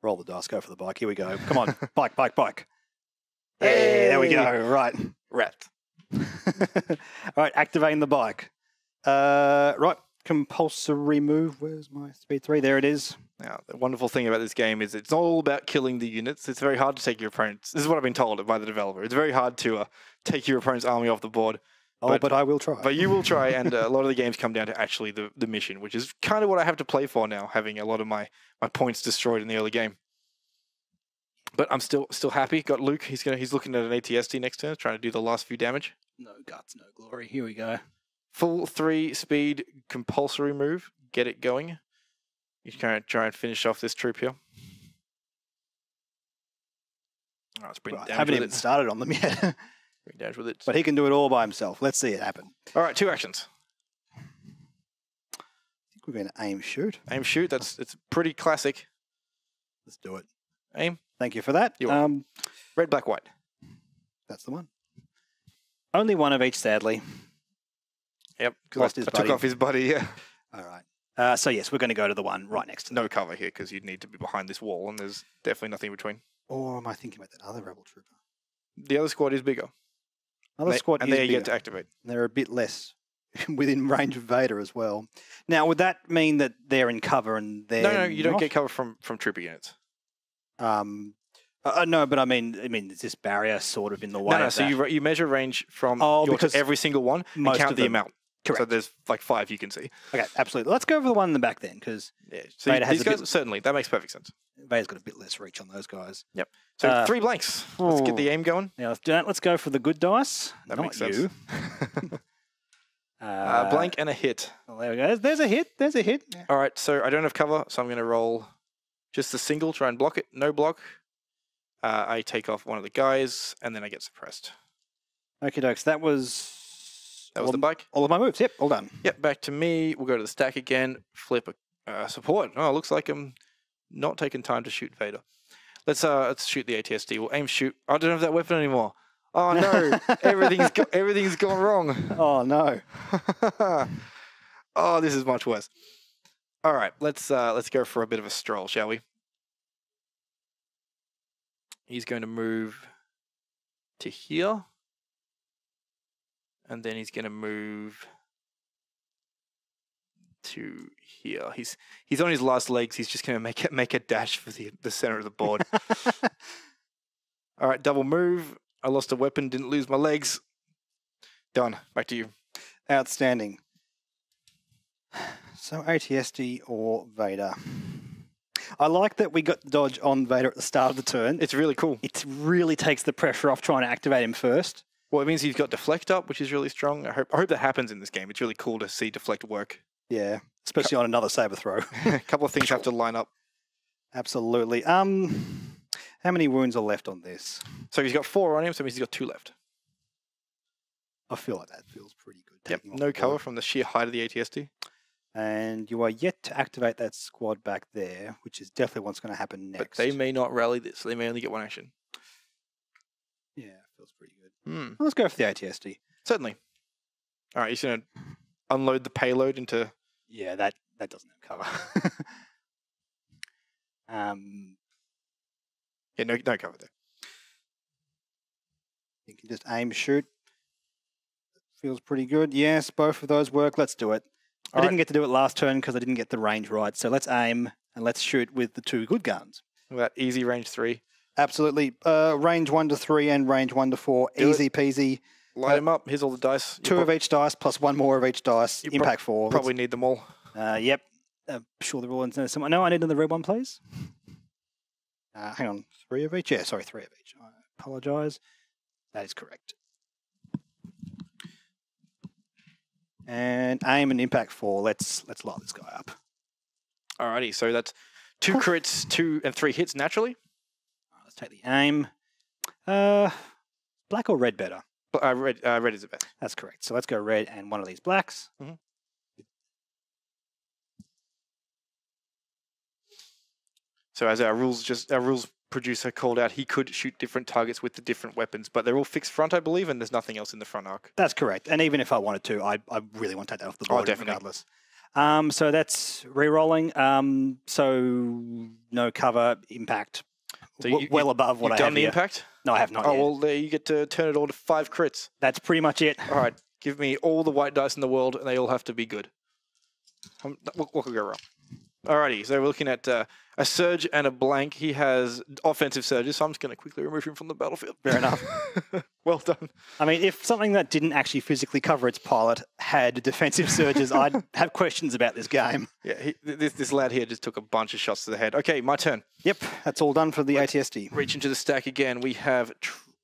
Roll the dice, go for the bike. Here we go. Come on. Bike, bike, bike. Hey, there we go. Right. Rat. All right, activating the bike. Right, compulsory move. Where's my speed 3? There it is. Now, the wonderful thing about this game is it's not all about killing the units. It's very hard to take your opponents. This is what I've been told by the developer. It's very hard to take your opponent's army off the board. Oh, but I will try. But you will try, and a lot of the games come down to actually the mission, which is kind of what I have to play for now, having a lot of my points destroyed in the early game. But I'm still happy. Got Luke. He's looking at an ATST next turn, trying to do the last few damage. No guts, no glory. Here we go. Full 3 speed compulsory move. Get it going. He's going to try and finish off this troop here. Oh, it's bringing I damage haven't with even it. started on them yet. Bring damage with it. But he can do it all by himself. Let's see it happen. All right, 2 actions. I think we're going to aim shoot. Aim shoot. It's pretty classic. Let's do it. Aim. Thank you for that. You're welcome. Red, black, white. That's the one. Only one of each, sadly. Yep. Lost I his took buddy. off his buddy. Yeah. All right. So yes, we're going to go to the one right next to them. No cover here because you'd need to be behind this wall, and there's definitely nothing between. Or am I thinking about that other rebel trooper? The other squad is bigger. Other squad and is there you bigger. get to activate. They're a bit less within range of Vader as well. Now, would that mean that they're in cover and they're No, you don't not? get cover from trooper units. No, but I mean, is this barrier sort of in the way? No. of So that? you measure range from because every single one and most count of the them- amount. Correct. So there's like 5 you can see. Okay, absolutely. Let's go for the one in the back then, because Yeah. So Vader has these a guys bit- certainly that makes perfect sense. Vader's got a bit less reach on those guys. So 3 blanks. Let's get the aim going. Now let's do that. Let's go for the good dice. That not makes sense. you. Blank and a hit. Well, there we go. There's a hit. There's a hit. Yeah. All right. So I don't have cover, so I'm going to roll just the single. Try and block it. No block. I take off one of the guys, and then I get suppressed. Okay, dokes. That was The bike. all of my moves. Yep, all done. Yep, back to me. We'll go to the stack again. Flip a support. Oh, looks like I'm not taking time to shoot Vader. Let's shoot the ATSD. We'll aim shoot. I don't have that weapon anymore. Oh no, everything's gone wrong. Oh no. Oh, this is much worse. All right, let's go for a bit of a stroll, shall we? He's going to move to here. And then he's going to move to here. He's on his last legs. He's just going to make a dash for the center of the board. All right, double move. I lost a weapon, didn't lose my legs. Done. Back to you. Outstanding. So ATSD or Vader. I like that we got the dodge on Vader at the start of the turn. It's really cool. It really takes the pressure off trying to activate him first. Well, it means he's got deflect up, which is really strong. I hope that happens in this game. It's really cool to see deflect work. Yeah, especially on another saber throw. A couple of things have to line up. Absolutely. How many wounds are left on this? So he's got 4 on him, so it means he's got 2 left. I feel like that feels pretty good. Yep, taking off no the cover board. from the sheer height of the ATSD. And you are yet to activate that squad back there, which is definitely what's going to happen But next. they may not rally this. They may only get 1 action. Yeah, feels pretty good. Hmm. Let's go for the ATSD. Certainly. All right, he's going to unload the payload into... Yeah, that doesn't have cover. Yeah, no cover there. You can just aim, shoot. Feels pretty good. Yes, both of those work. Let's do it. I didn't get to do it last turn because I didn't get the range right. So let's aim and let's shoot with the 2 good guns. That easy range 3. Absolutely. Range 1 to 3 and range 1 to 4. Do it. Easy peasy. Light him up. Here's all the dice. 2 of each dice plus 1 more of each dice. You Impact 4. Probably need them all. Yep. Sure, they're all in there somewhere. No, I need another red one, please. Hang on. 3 of each? Yeah, sorry, 3 of each. I apologise. That is correct. And aim and impact 4. Let's light this guy up. Alrighty, so that's 2 crits, 2 and 3 hits naturally. Let's take the aim. Black or red better? Red is the best. That's correct. So let's go red and one of these blacks. Mhm. So as our rules producer called out, he could shoot different targets with the different weapons, but they're all fixed front, I believe, and there's nothing else in the front arc. That's correct. And even if I wanted to, I really want to take that off the board definitely. regardless. So that's re-rolling. So no cover, impact. So well above what I You've have done the here. impact? No, I have not Oh, yet. well, there you get to turn it all to 5 crits. That's pretty much it. All right, give me all the white dice in the world, and they all have to be good. What could go wrong? Alrighty, so we're looking at a surge and a blank. He has offensive surges, so I'm just going to quickly remove him from the battlefield. Fair enough. Well done. I mean, if something that didn't actually physically cover its pilot had defensive surges, I'd have questions about this game. Yeah, this lad here just took a bunch of shots to the head. Okay, my turn. Yep, that's all done for the ATSD. Reach into the stack again. We have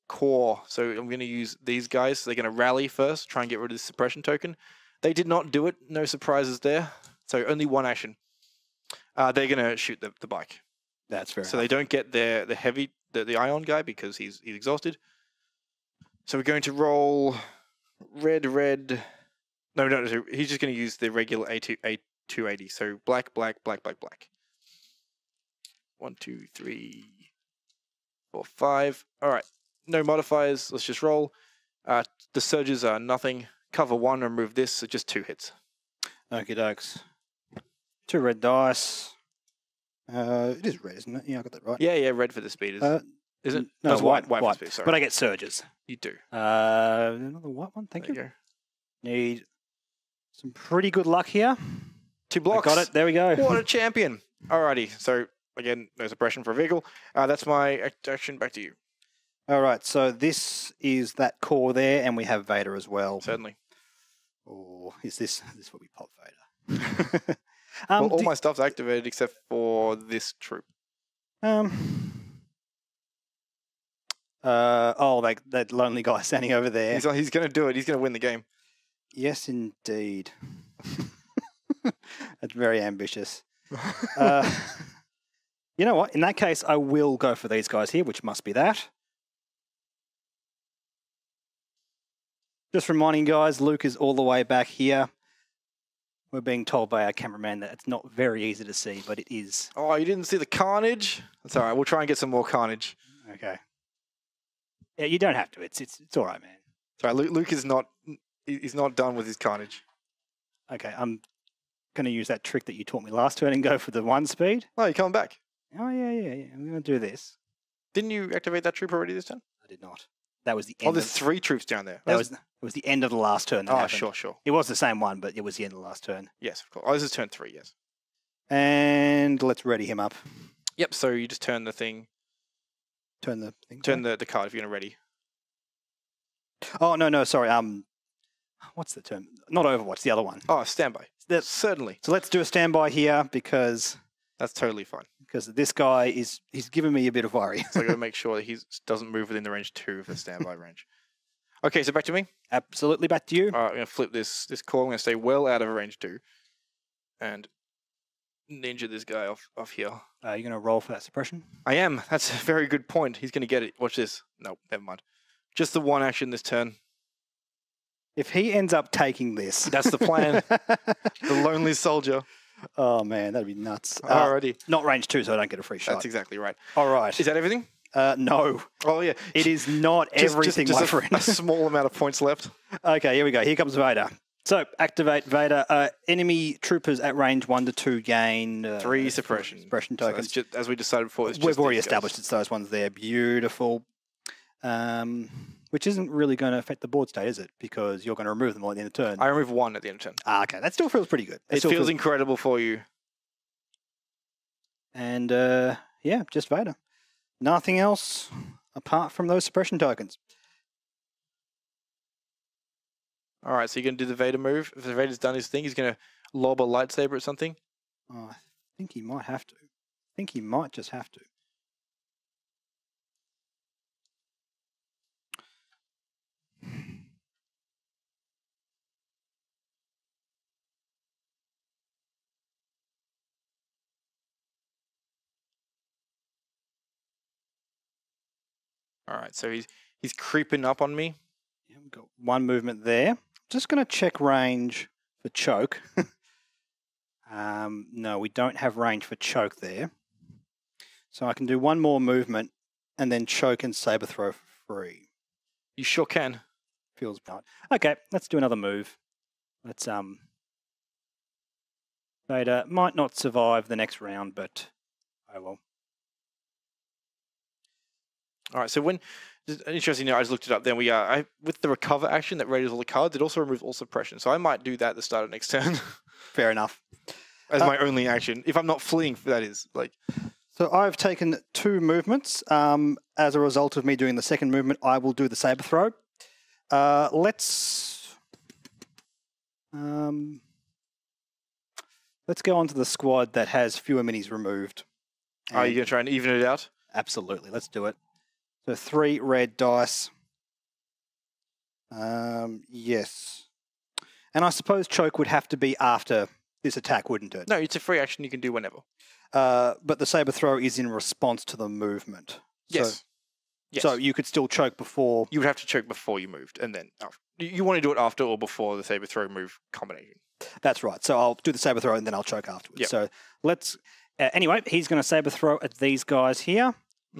core, so I'm going to use these guys. So they're going to rally first, try and get rid of the suppression token. They did not do it. No surprises there. So only one action. They're going to shoot the bike. That's fair. So they don't get the heavy, the ion guy because he's exhausted. So we're going to roll red. No. So he's just going to use the regular A280. So black. 1, 2, 3, 4, 5. All right. No modifiers. Let's just roll. The surges are nothing. Cover 1. Remove this. So just 2 hits. Okie dokes. 2 red dice. It is red, isn't it? Yeah, I got that right. Yeah. Red for the speed. Is it? No, it's white. White for speed, sorry. But I get surges. You do. Another white one. Thank you. There Need some pretty good luck here. 2 blocks. I got it. There we go. What a champion. Alrighty. So, again, no suppression for a vehicle. That's my action. Back to you. All right. So this is that core there, and we have Vader as well. Certainly. Or is this what we pop Vader? Well, all my stuff's activated except for this troop. That lonely guy standing over there. He's going to do it. He's going to win the game. Yes, indeed. That's very ambitious. You know what? In that case, I will go for these guys here, which must be that. Just reminding guys, Luke is all the way back here. We're being told by our cameraman that it's not very easy to see, but it is. Oh, you didn't see the carnage? That's all right. We'll try and get some more carnage. Okay. Yeah, you don't have to. It's all right, man. Sorry, Luke is not. He's not done with his carnage. Okay, I'm going to use that trick that you taught me last turn and go for the 1 speed. Oh, you're coming back. Oh, yeah. I'm going to do this. Didn't you activate that troop already this turn? I did not. That was the end. Oh, there's 3 troops down there. It was the end of the last turn. That happened. Sure. It was the same one, but it was the end of the last turn. Yes, of course. Oh, this is turn 3, yes. And let's ready him up. Yep, so you just turn the thing. Turn the thing. Turn the card if you're going to ready. Oh, no, sorry. What's the term? Not Overwatch, the other one. Oh, standby. Certainly. So let's do a standby here because... That's totally fine. Because this guy he's giving me a bit of worry. So I got to make sure that he doesn't move within the range 2 of the standby range. Okay, so back to me. Absolutely, back to you. All right, I'm going to flip this call. I'm going to stay well out of range 2. And ninja this guy off here. Are you going to roll for that suppression? I am. That's a very good point. He's going to get it. Watch this. No, never mind. Just the 1 action this turn. If he ends up taking this... That's the plan. The lonely soldier. Oh, man, that'd be nuts. Alrighty. Not range 2, so I don't get a free shot. That's exactly right. All right. Is that everything? No. Oh, yeah. It is not everything, my friend. A small amount of points left. Okay, here we go. Here comes Vader. So, activate Vader. Enemy troopers at range 1 to 2 gain... 3 suppression. Suppression tokens. So as we decided before, we've already established it's those ones there. Beautiful. Which isn't really going to affect the board state, is it? Because you're going to remove them all at the end of turn. I remove 1 at the end of turn. Okay. That still feels pretty good. It feels incredible for you. And, yeah, just Vader. Nothing else apart from those suppression tokens. All right, so you're going to do the Vader move. If the Vader's done his thing, he's going to lob a lightsaber at something. Oh, I think he might have to. I think he might just have to. All right, so he's creeping up on me. Yeah, we've got 1 movement there. Just going to check range for choke. No, we don't have range for choke there. So I can do 1 more movement and then choke and saber throw for free. You sure can. Feels right. Okay, let's do another move. Let's Vader might not survive the next round, but oh well. All right, so when interesting, I just looked it up. Then with the recover action that raises all the cards, it also removes all suppression. So I might do that at the start of next turn. Fair enough. as my only action. If I'm not fleeing, that is like. So I've taken 2 movements. As a result of me doing the second movement, I will do the saber throw. Let's go on to the squad that has fewer minis removed. Are you going to try and even it out? Absolutely. Let's do it. So 3 red dice. Yes. And I suppose choke would have to be after this attack, wouldn't it? No, it's a free action you can do whenever. But the saber throw is in response to the movement. Yes. So you could still choke before. You would have to choke before you moved, and then after. You want to do it after or before the saber throw move combination. That's right. So I'll do the saber throw and then I'll choke afterwards. Yep. So let's. Anyway, he's going to saber throw at these guys here.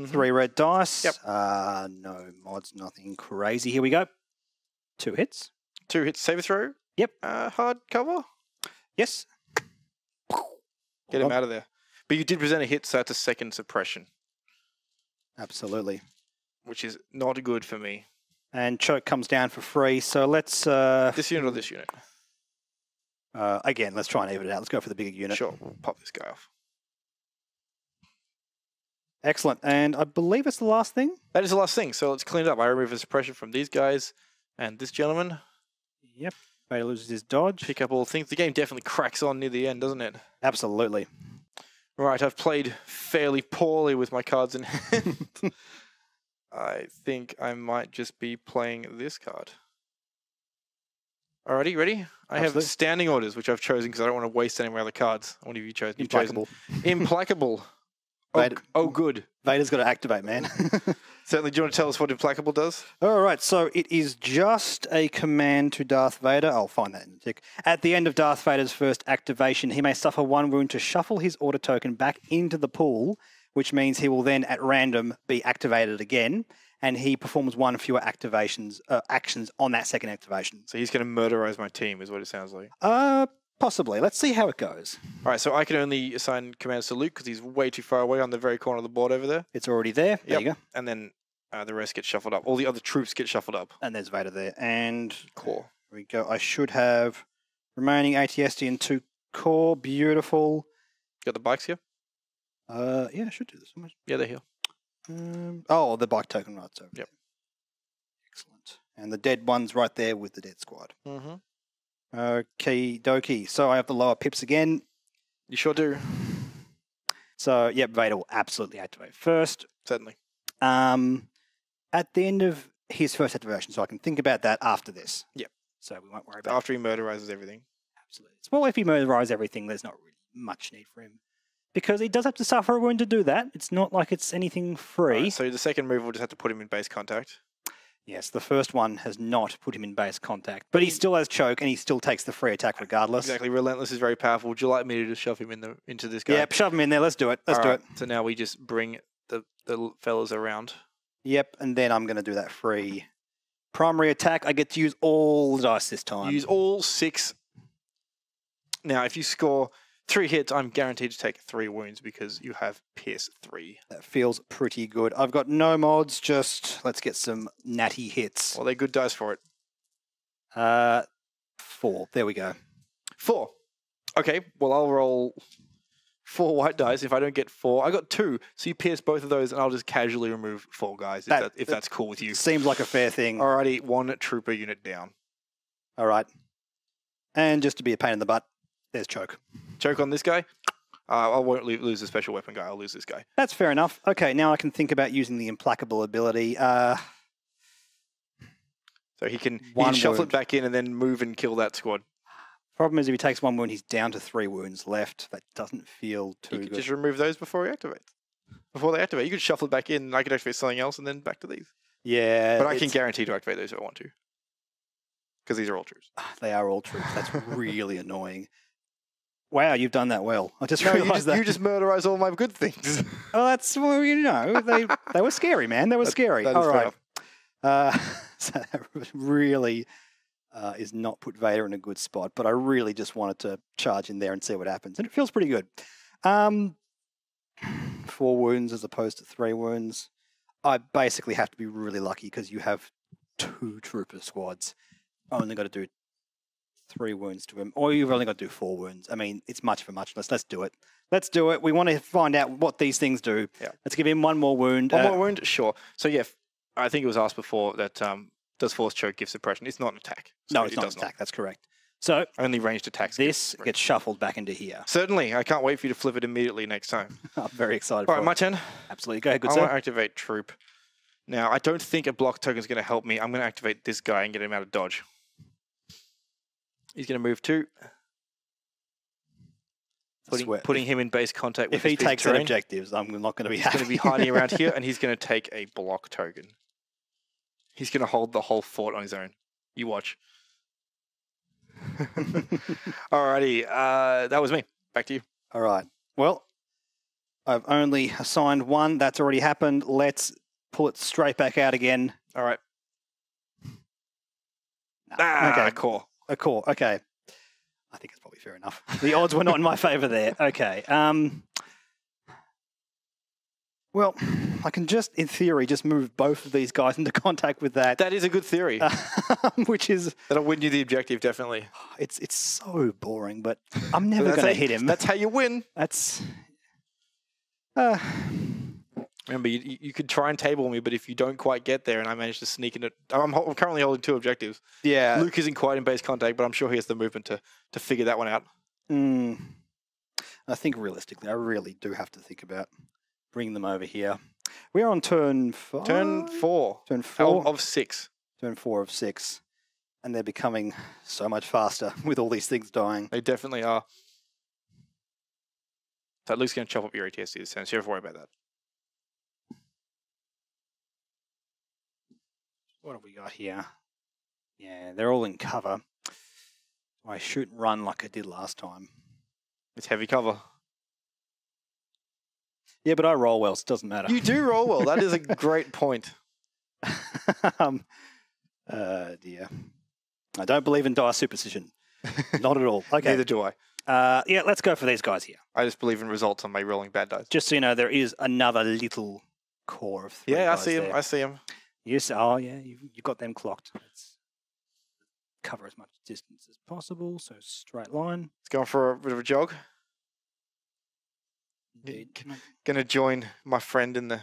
3 red dice. Yep. No mods, nothing crazy. Here we go. 2 hits. 2 hits, saber throw. Yep. Hard cover. Yes. Get him out of there. But you did present a hit, so that's a second suppression. Absolutely. Which is not good for me. And choke comes down for free. So let's. This unit or this unit? Again, let's try and even it out. Let's go for the bigger unit. Sure. We'll pop this guy off. Excellent. And I believe it's the last thing. That is the last thing. So let's clean it up. I remove the suppression from these guys and this gentleman. Yep. Vader loses his dodge. Pick up all things. The game definitely cracks on near the end, doesn't it? Absolutely. Right, I've played fairly poorly with my cards in hand. I think I might just be playing this card. Alrighty, ready? I have standing orders, which I've chosen because I don't want to waste any of my other cards. What have you chosen? Implacable. Implacable. Oh, good. Vader's got to activate, man. Certainly. Do you want to tell us what Implacable does? All right. So it is just a command to Darth Vader. I'll find that in a tick. At the end of Darth Vader's first activation, he may suffer 1 wound to shuffle his order token back into the pool, which means he will then, at random, be activated again, and he performs 1 fewer actions on that second activation. So he's going to murderize my team, is what it sounds like. Possibly. Let's see how it goes. All right, so I can only assign commands to Luke because he's way too far away on the very corner of the board over there. It's already there. There you go. And then the rest get shuffled up. All the other troops get shuffled up. And there's Vader there. And core. Here we go. I should have remaining ATST and 2 core. Beautiful. Got the bikes here? Yeah, I should do this. Yeah, they're here. The bike token right over Yep. there. Excellent. And the dead one's right there with the dead squad. Mm-hmm. Okay, dokie. So I have the lower pips again. You sure do. So, yep, Vader will absolutely activate first. Certainly. At the end of his first activation, so I can think about that after this. Yep. So we won't worry about after he murderizes everything. Absolutely. Well, if he murderizes everything, there's not really much need for him. Because he does have to suffer a wound to do that. It's not like it's anything free. Right, so the second move will just have to put him in base contact. Yes, the first one has not put him in base contact, but he still has choke and he still takes the free attack regardless. Exactly. Relentless is very powerful. Would you like me to just shove him into this guy? Yep, shove him in there. Let's do it. Let's do it. So now we just bring the fellas around. Yep, and then I'm going to do that free primary attack. I get to use all the dice this time. Use all 6. Now, if you score 3 hits, I'm guaranteed to take 3 wounds because you have Pierce 3. That feels pretty good. I've got no mods, just let's get some natty hits. Well, they're good dice for it. 4. There we go. 4. Okay, well, I'll roll 4 white dice. If I don't get 4, I got 2. So you pierce both of those, and I'll just casually remove 4 guys if that's cool with you. Seems like a fair thing. Alrighty, 1 trooper unit down. All right. And just to be a pain in the butt, there's choke. Choke on this guy. I won't lose the special weapon guy. I'll lose this guy. That's fair enough. Okay, now I can think about using the implacable ability. So he can shuffle it back in and then move and kill that squad. Problem is, if he takes 1 wound, he's down to 3 wounds left. That doesn't feel too good. Just remove those before he activates. Before they activate, you could shuffle it back in, and I could activate something else, and then back to these. Yeah. But I can guarantee to activate those if I want to. Because these are all troops. They are all troops. That's really annoying. Wow, you've done that well. I just realized that. You just murderized all my good things. Oh, that's, well, they were scary, man. They were scary. That all right. So that really is not put Vader in a good spot, but I really just wanted to charge in there and see what happens. And it feels pretty good. 4 wounds as opposed to 3 wounds. I basically have to be really lucky because you have 2 trooper squads. I only got to do 3 wounds to him. Or you've only got to do 4 wounds. I mean, it's much for muchness. Let's do it. Let's do it. We want to find out what these things do. Yeah. Let's give him 1 more wound. One more wound? Sure. So, yeah, I think it was asked before that does Force Choke give suppression? It's not an attack. So no, it's not an attack. That's correct. So only ranged attacks. This gets shuffled back into here. Certainly. I can't wait for you to flip it immediately next time. I'm very excited All right, my turn. Absolutely. Go ahead, good I sir. want to activate Troop. Now, I don't think a block token is going to help me. I'm going to activate this guy and get him out of dodge. He's going to move 2. Putting him in base contact with if he takes terrain. objectives, I'm not going to be He's happy. going to be hiding around here, and he's going to take a block token. He's going to hold the whole fort on his own. You watch. Alrighty, that was me. Back to you. All right. Well, I've only assigned 1. That's already happened. Let's pull it straight back out again. All right. Okay. Core. A core. Okay. I think it's probably fair enough. The odds were not in my favour there. Okay. Well, I can just, in theory, just move both of these guys into contact with that. That is a good theory. Which is... That'll win you the objective, definitely. It's so boring, but I'm never going to hit him. That's how you win. That's... Remember, you could try and table me, but if you don't quite get there and I manage to sneak in it... I'm currently holding 2 objectives. Yeah. Luke isn't quite in base contact, but I'm sure he has the movement to figure that one out. I think realistically, I really do have to think about bringing them over here. We are on turn 5? Turn 4. Turn 4? Of 6. Turn 4 of 6. And they're becoming so much faster with all these things dying. They definitely are. So Luke's going to chop up your ATSD this turn, so you don't have to worry about that. What have we got here? Yeah, they're all in cover. I shoot and run like I did last time. It's heavy cover. Yeah, but I roll well, so it doesn't matter. You do roll well. That is a great point. Dear. I don't believe in dire superstition. Not at all. Okay. Neither do I. Yeah, let's go for these guys here. I just believe in results on my rolling bad dice. Just so you know, there is another little core of 3 Yeah, I guys see him. there. I see him. Yes. Oh, yeah. You got them clocked. Let's cover as much distance as possible. So straight line. It's going for a bit of a jog. Indeed. Going to join my friend in the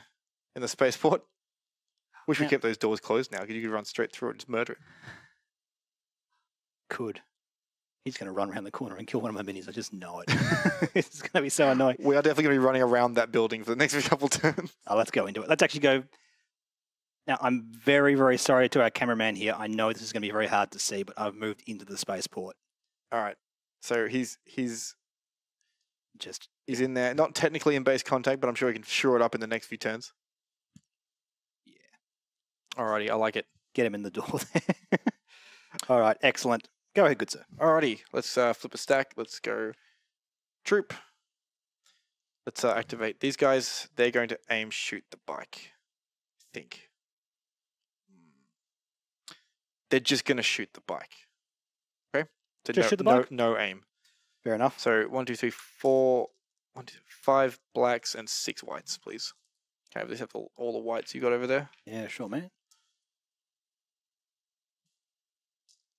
spaceport. Wish we Now- kept those doors closed now, because you could run straight through it and just murder it. Could. He's going to run around the corner and kill one of my minis. I just know it. It's going to be so annoying. We are definitely going to be running around that building for the next couple turns. Oh, let's go into it. Let's actually go. Now, I'm very, very sorry to our cameraman here. I know this is going to be very hard to see, but I've moved into the spaceport. All right. So he's Just in there. Not technically in base contact, but I'm sure he can shore it up in the next few turns. Yeah. Alrighty, I like it. Get him in the door there. All right, excellent. Go ahead, good sir. Alrighty, let's flip a stack. Let's go troop. Let's activate these guys. They're going to aim shoot the bike, I think. They're just going to shoot the bike. Okay? So Just shoot the bike? No aim. Fair enough. So 1, 2, 3, 4, 1, 2, 5 blacks and 6 whites, please. Okay, let's have all the whites you got over there. Yeah, sure, man.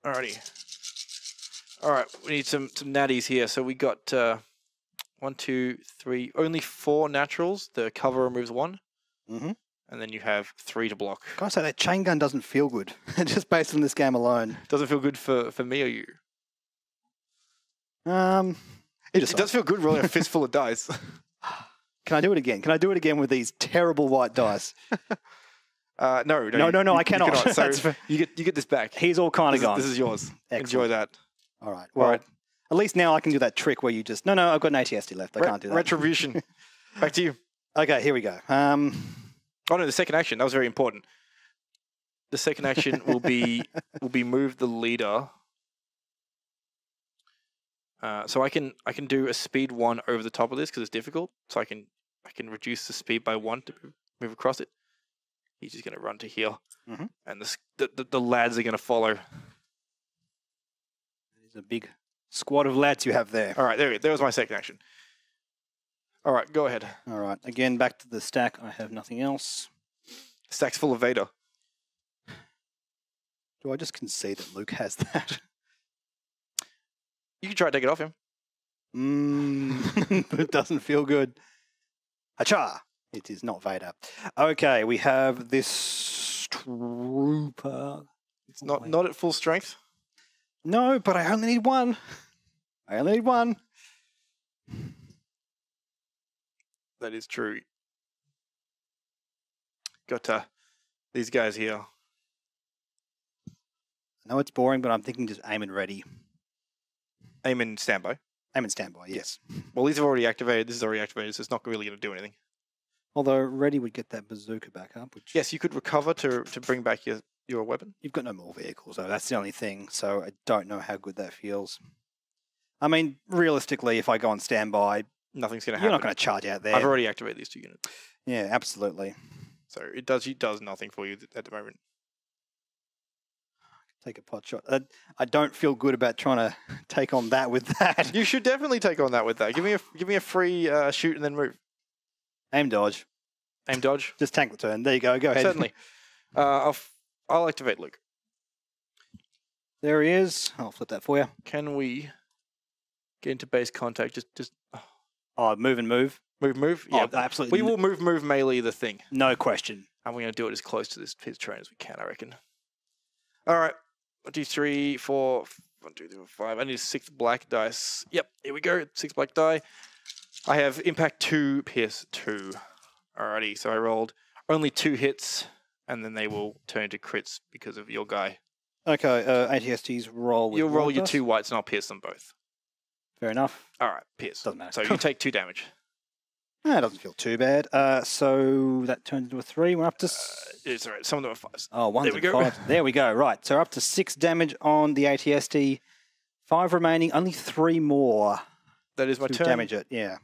Alrighty. Alright, we need some natties here. So we got 1, 2, 3, only 4 naturals. The cover removes 1. Mm-hmm. And then you have 3 to block. Can I say that chain gun doesn't feel good, just based on this game alone. Doesn't feel good for me or you? It does feel good rolling a fistful of dice. Can I do it again? Can I do it again with these terrible white dice? No, I cannot. So you get this back. He's all kind of gone. This is yours. Excellent. Enjoy that. All right. Well, Alright. at least now I can do that trick where you just... No, I've got an ATSD left. I can't do that. Retribution. Back to you. Okay, here we go. Oh no, the second action. That was very important. The second action will be move the leader. So I can do a speed 1 over the top of this because it's difficult. So I can reduce the speed by 1 to move across it. He's just going to run to here, and the lads are going to follow. There's a big squad of lads you have there. All right, there was my second action. All right, go ahead. All right, again back to the stack. I have nothing else. Stack's full of Vader. Do I just concede that Luke has that? You can try to take it off him. It doesn't feel good. Hacha! It is not Vader. Okay, we have this trooper. It's not at full strength. No, but I only need one. I only need one. That is true. Got these guys here. I know it's boring, but I'm thinking just aim and ready. Aim and standby. Aim and standby, yes. Well, these have already activated. This is already activated, so it's not really going to do anything. Although ready would get that bazooka back up. Which Yes, you could recover to bring back your weapon. You've got no more vehicles, though. That's the only thing. So I don't know how good that feels. I mean, realistically, if I go on standby, Nothing's going to happen. you're not going to charge out there. I've already activated these 2 units. Yeah, absolutely. So it does nothing for you at the moment. Take a pot shot. I don't feel good about trying to take on that with that. You should definitely take on that with that. Give me a free shoot and then move. Aim dodge. Aim dodge. Just tank the turn. There you go. Go ahead. Certainly. I'll activate Luke. There he is. I'll flip that for you. Can we get into base contact? Just Oh, move and move. move. Yeah, Oh, absolutely. we will move melee the thing. No question. And we're going to do it as close to his train as we can, I reckon. All right. 1, 2, 3, 4, 1, 2, 3, 4, 5. I need a 6 black dice. Yep, here we go. 6 black die. I have impact 2, pierce 2. Alrighty, so I rolled only 2 hits, and then they will turn into crits because of your guy. Okay, ATST's roll with You'll roll Blood your Dust. 2 whites, and I'll pierce them both. Fair enough. All right, pierce. Doesn't matter. So you take 2 damage. That doesn't feel too bad. So that turns into a 3. We're up to... It's all right. Some of them are 5s. Oh, ones There we and go. 5s. There we go. Right, so up to 6 damage on the ATST. 5 remaining. Only 3 more That is my to turn. damage it. Yeah.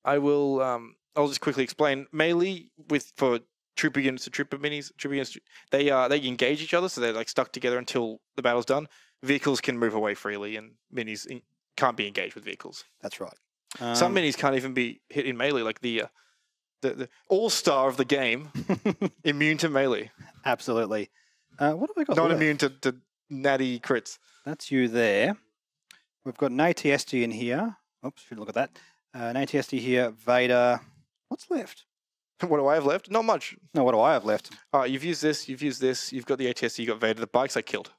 I will. I'll just quickly explain. Melee for trooper units to trooper minis. Trooper units, they engage each other, so they're like stuck together until the battle's done. Vehicles can move away freely, and minis can't be engaged with vehicles. That's right. Some minis can't even be hit in melee, like the all-star of the game, immune to melee. Absolutely. What have we got Not left? immune to natty crits. That's you there. We've got an ATST in here. Oops, should look at that. An ATST here. Vader. What's left? What do I have left? Not much. No, what do I have left? You've used this. You've used this. You've got the ATST. You got Vader. The bikes I killed.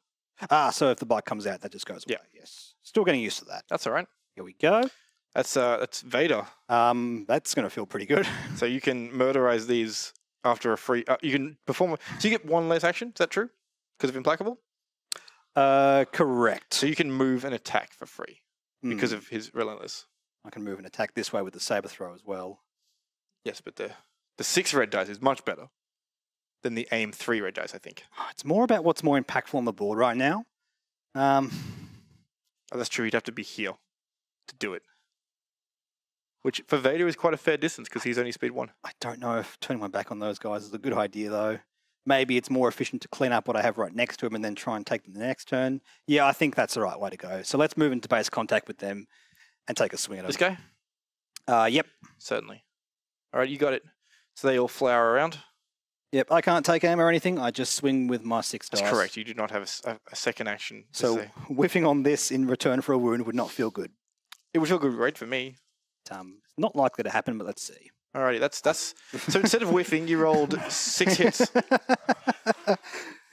So if the bike comes out, that just goes away. Yeah. Yes. Still getting used to that. That's all right. Here we go. That's Vader. That's going to feel pretty good. So you can murderize these after a free. You can perform. So you get 1 less action. Is that true? Because of implacable. Correct. So you can move and attack for free because Mm. of his relentless. I can move and attack this way with the saber throw as well. Yes, but the 6 red dice is much better than the aim 3 red dice. I think. It's more about what's more impactful on the board right now. Oh, that's true. You'd have to be here to do it. Which for Vader is quite a fair distance because he's only speed 1. I don't know if turning my back on those guys is a good idea, though. Maybe it's more efficient to clean up what I have right next to him and then try and take them the next turn. Yeah, I think that's the right way to go. So let's move into base contact with them and take a swing at This them. guy? Yep. Certainly. All right, you got it. So they all flower around. Yep, I can't take aim or anything. I just swing with my 6 dice. That's correct. You do not have a second action. to So say. whiffing on this in return for a wound would not feel good. It would feel great for me. It's not likely to happen, but let's see. Alrighty, that's so instead of whiffing, you rolled 6 hits.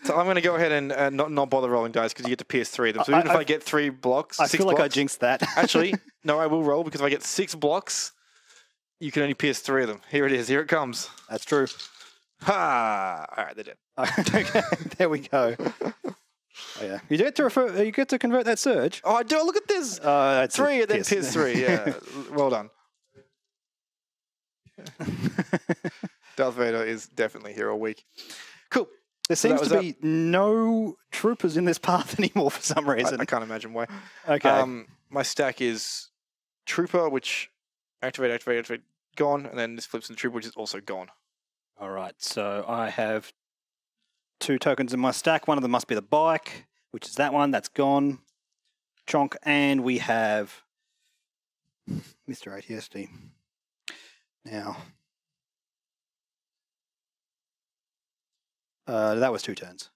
So I'm going to go ahead and not bother rolling dice because you get to pierce 3 of them. So even if I get 3 blocks, I 6 feel like I blocks, jinxed that. actually, no, I will roll because if I get 6 blocks, you can only pierce 3 of them. Here it is. Here it comes. That's true. Ha! All right, they're dead. Okay, there we go. Oh, yeah. You get to convert that surge. Oh, I do. Look at this. That's 3 and then pierce. pierce 3. Yeah, well done. Darth Vader is definitely hero week. Cool. There So that seems to was be no troopers in this path anymore for some reason. I can't imagine why. Okay. My stack is Trooper, which activate, gone, and then this flips into Trooper, which is also gone. All right. So I have 2 tokens in my stack. One of them must be the bike, which is that one. That's gone. Chonk. And we have Mr. ATSD. Now, that was 2 turns.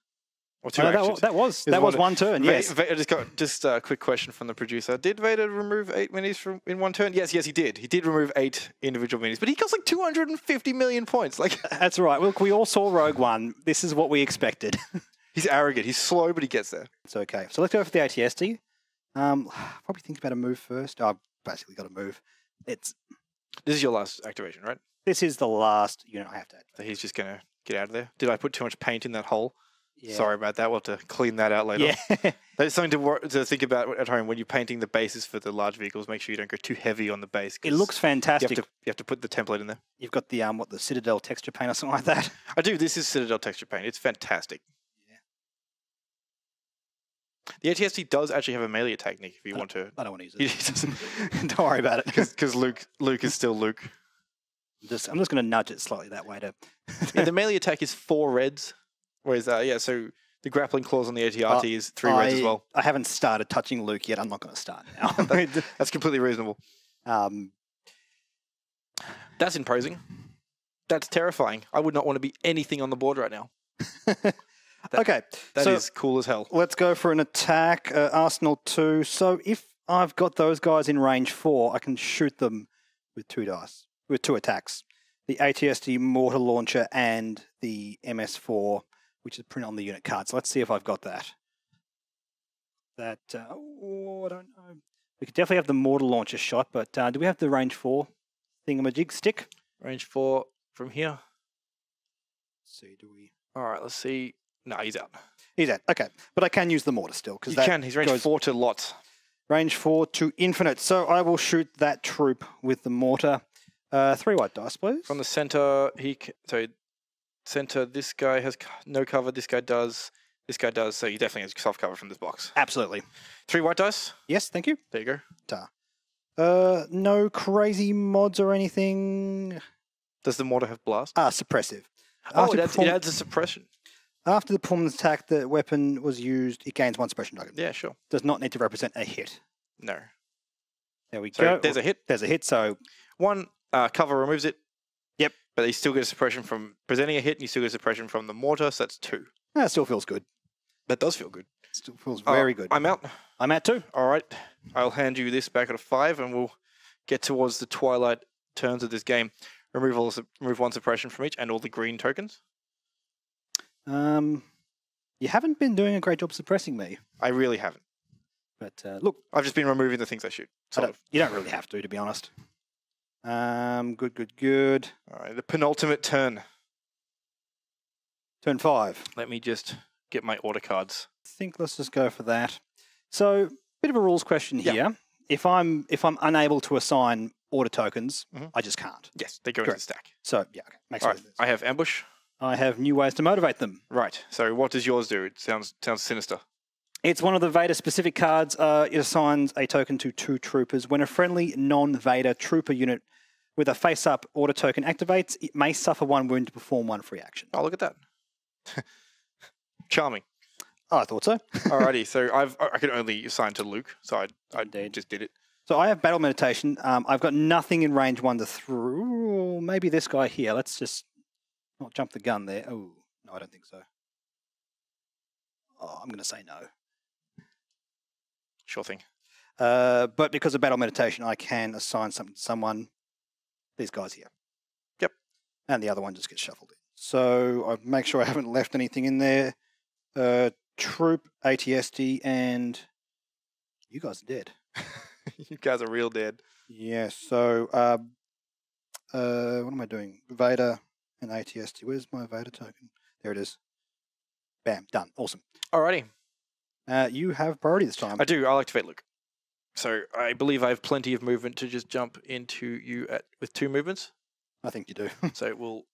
Or 2 Oh, actions. that was one turn. Yes. I just got a quick question from the producer. Did Vader remove 8 minis in one turn? Yes, he did. He did remove 8 individual minis, but he costs like 250 million points. Like That's right. Look, we all saw Rogue One. This is what we expected. he's arrogant. He's slow, but he gets there. It's okay. So let's go for the ATSD. Probably think about a move first. I've basically got a move. This is your last activation, right? This is the last unit I have to add. So he's just gonna get out of there. Did I put too much paint in that hole? Yeah. Sorry about that. We'll have to clean that out later. Yeah. That's something to think about at home when you're painting the bases for the large vehicles. Make sure you don't go too heavy on the base. It looks fantastic. You have to put the template in there. You've got the the Citadel texture paint or something like that. I do. This is Citadel texture paint. It's fantastic. The ATST does actually have a melee attack, Nick, if you want to. I don't want to use it. Don't worry about it. Because Luke is still Luke. I'm just going to nudge it slightly that way to. Yeah, the melee attack is 4 reds, whereas so the grappling claws on the ATRT is 3 reds as well. I haven't started touching Luke yet. I'm not going to start now. That's completely reasonable. That's imposing. That's terrifying. I would not want to be anything on the board right now. Okay. That is cool as hell. Let's go for an attack. Arsenal 2. So if I've got those guys in range 4, I can shoot them with 2 dice, with 2 attacks. The ATSD mortar launcher and the MS4, which is print on the unit card. So let's see if I've got that. I don't know. We could definitely have the mortar launcher shot, but do we have the range 4 thingamajig stick? Range 4 from here. Let's see, do we? All right, let's see. No, he's out. He's out. Okay, but I can use the mortar still because you can. He's range 4 to lots. Range 4 to infinite. So I will shoot that troop with the mortar. 3 white dice, please. From the center, center. This guy has no cover. This guy does. This guy does. So he definitely has soft cover from this box. Absolutely. 3 white dice. Yes, thank you. There you go. No crazy mods or anything. Does the mortar have blast? Suppressive. It adds a suppression. After the performance attack, the weapon was used, it gains 1 suppression token. Yeah, sure. Does not need to represent a hit. No. There we So go. there's a hit. There's a hit, so... 1 cover removes it. Yep. But you still get a suppression from presenting a hit, and you still get a suppression from the mortar, so that's 2. That still feels good. That does feel good. Still feels very good. I'm out. I'm out too. All right. I'll hand you this back at a 5, and we'll get towards the twilight turns of this game. Remove 1 suppression from each, and all the green tokens. You haven't been doing a great job suppressing me. I really haven't. But look, I've just been removing the things I shoot. You don't really have to be honest. Good. All right, the penultimate turn. Turn 5. Let me just get my order cards. I think let's just go for that. So, bit of a rules question here. Yeah. If I'm unable to assign order tokens, I just can't. Yes, they go into the stack. So, yeah, okay. Makes All sense. right, I have ambush. I have new ways to motivate them. Right. So, what does yours do? It sounds sinister. It's one of the Vader-specific cards. It assigns a token to 2 troopers. When a friendly non-Vader trooper unit with a face-up order token activates, it may suffer 1 wound to perform 1 free action. Oh, look at that. Charming. Oh, I thought so. Alrighty, so I could only assign to Luke, so I just did it. So I have battle meditation. I've got nothing in range 1 to 3. Maybe this guy here. Let's just not jump the gun there. Oh, no, I don't think so. Oh, I'm going to say no. Sure thing. But because of battle meditation, I can assign something to someone. These guys here. Yep. And the other one just gets shuffled in. So I make sure I haven't left anything in there. Troop, ATSD, and you guys are dead. You guys are real dead. Yeah, so what am I doing? Vader and ATSD. Where's my Vader token? There it is. Bam, done. Awesome. Alrighty. You have priority this time. I do. I'll activate Luke. So I believe I have plenty of movement to just jump into you with 2 movements. I think you do. So we'll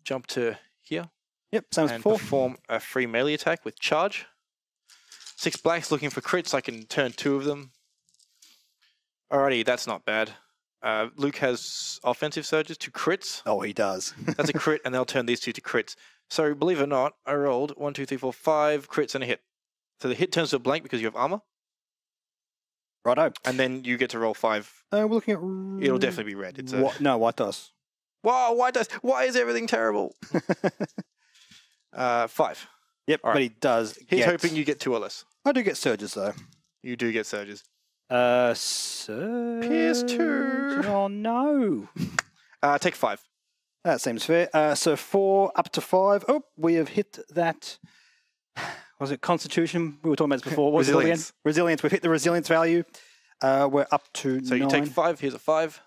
jump to here. Yep, same as before. Perform a free melee attack with charge. 6 blacks looking for crits. I can turn 2 of them. Alrighty, that's not bad. Luke has offensive surges to crits. Oh, he does. That's a crit, and they'll turn these 2 to crits. So believe it or not, I rolled 1, 2, 3, 4, 5 crits and a hit. So the hit turns to a blank because you have armor. Righto. And then you get to roll 5. We're looking at... It'll definitely be red. It's No, white dice. Wow, why is everything terrible? 5. Yep, All but right. he does. He's hoping you get 2 or less. I do get surges though. You do get surges. Surge. PS2. Oh no. Take 5. That seems fair. So 4 up to 5. Oh, we have hit that. Was it Constitution? We were talking about this before. What was it again? Resilience. We've hit the resilience value. We're up to 9. So you take 5. Here's a 5.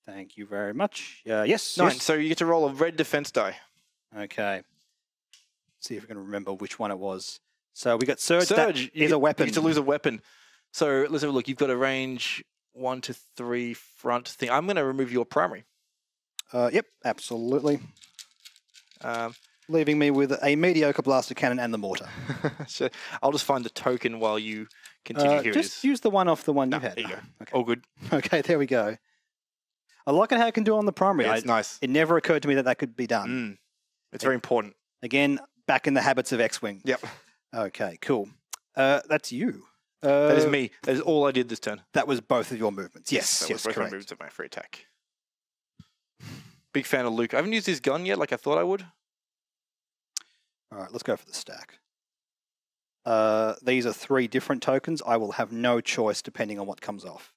Thank you very much. Yes. 9. Yes. So you get to roll a red defense die. Okay. See if we can remember which one it was. So we got Surge. Surge That is a weapon. You get to lose a weapon. So let's have a look. You've got a range 1 to 3 front thing. I'm going to remove your primary. Yep, absolutely. Um, Leaving me with a mediocre blaster cannon and the mortar. so I'll just find the token while you continue. Here Just it is. use the one off the one you had. There you go. Okay. All good. Okay, there we go. I like it how it can do it on the primary. Yeah, it's nice. It never occurred to me that that could be done. It's very important. Again, back in the habits of X-Wing. Yep. Okay, cool. That's you. That is me. That is all I did this turn. That was both of your movements. Yes, that yes, was both my correct. moves of my free attack. Big fan of Luke. I haven't used his gun yet like I thought I would. All right, let's go for the stack. These are 3 different tokens. I will have no choice depending on what comes off.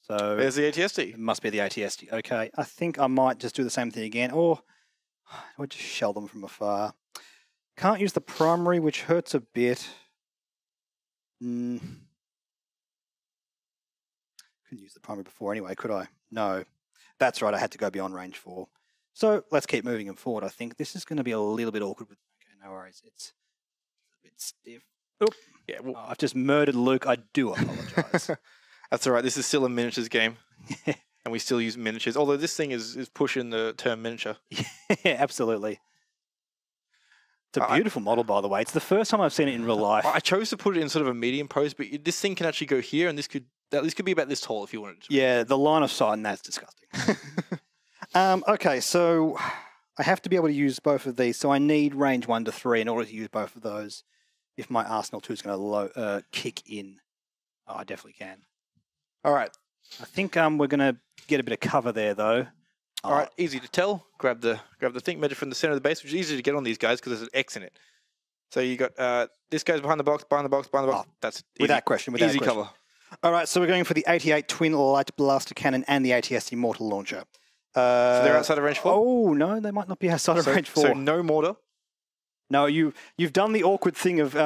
So There's the ATST. it must be the ATSD. Okay, I think I might just do the same thing again, or I just shell them from afar. Can't use the primary, which hurts a bit. Couldn't use the primary before anyway, could I? No. That's right, I had to go beyond range 4. So let's keep moving him forward. I think this is going to be a little bit awkward. Okay, no worries. It's a bit stiff. Oop. Yeah, well, I've just murdered Luke. I do apologize. that's all right. This is still a miniatures game. And we still use miniatures. Although this thing is pushing the term miniature. Yeah, absolutely. It's a beautiful model, by the way. It's the first time I've seen it in real life. I chose to put it in sort of a medium pose, but this thing can actually go here, and this could be about this tall if you wanted to. Yeah, the line of sight, and that's disgusting. Okay, so I have to be able to use both of these, so I need range 1 to 3 in order to use both of those. If my Arsenal 2 is going to kick in. Oh, I definitely can. All right. I think we're going to get a bit of cover there, though. All right, easy to tell. Grab the thing, measure from the center of the base, which is easy to get on these guys because there's an X in it. So you got this guy's behind the box, behind the box, behind the box. That's easy. Without question. Easy cover. All right, so we're going for the 88 Twin Light Blaster Cannon and the ATST Mortar Launcher. So they're outside of range 4? Oh, no, they might not be outside of range 4. So no mortar? No, you've done the awkward thing of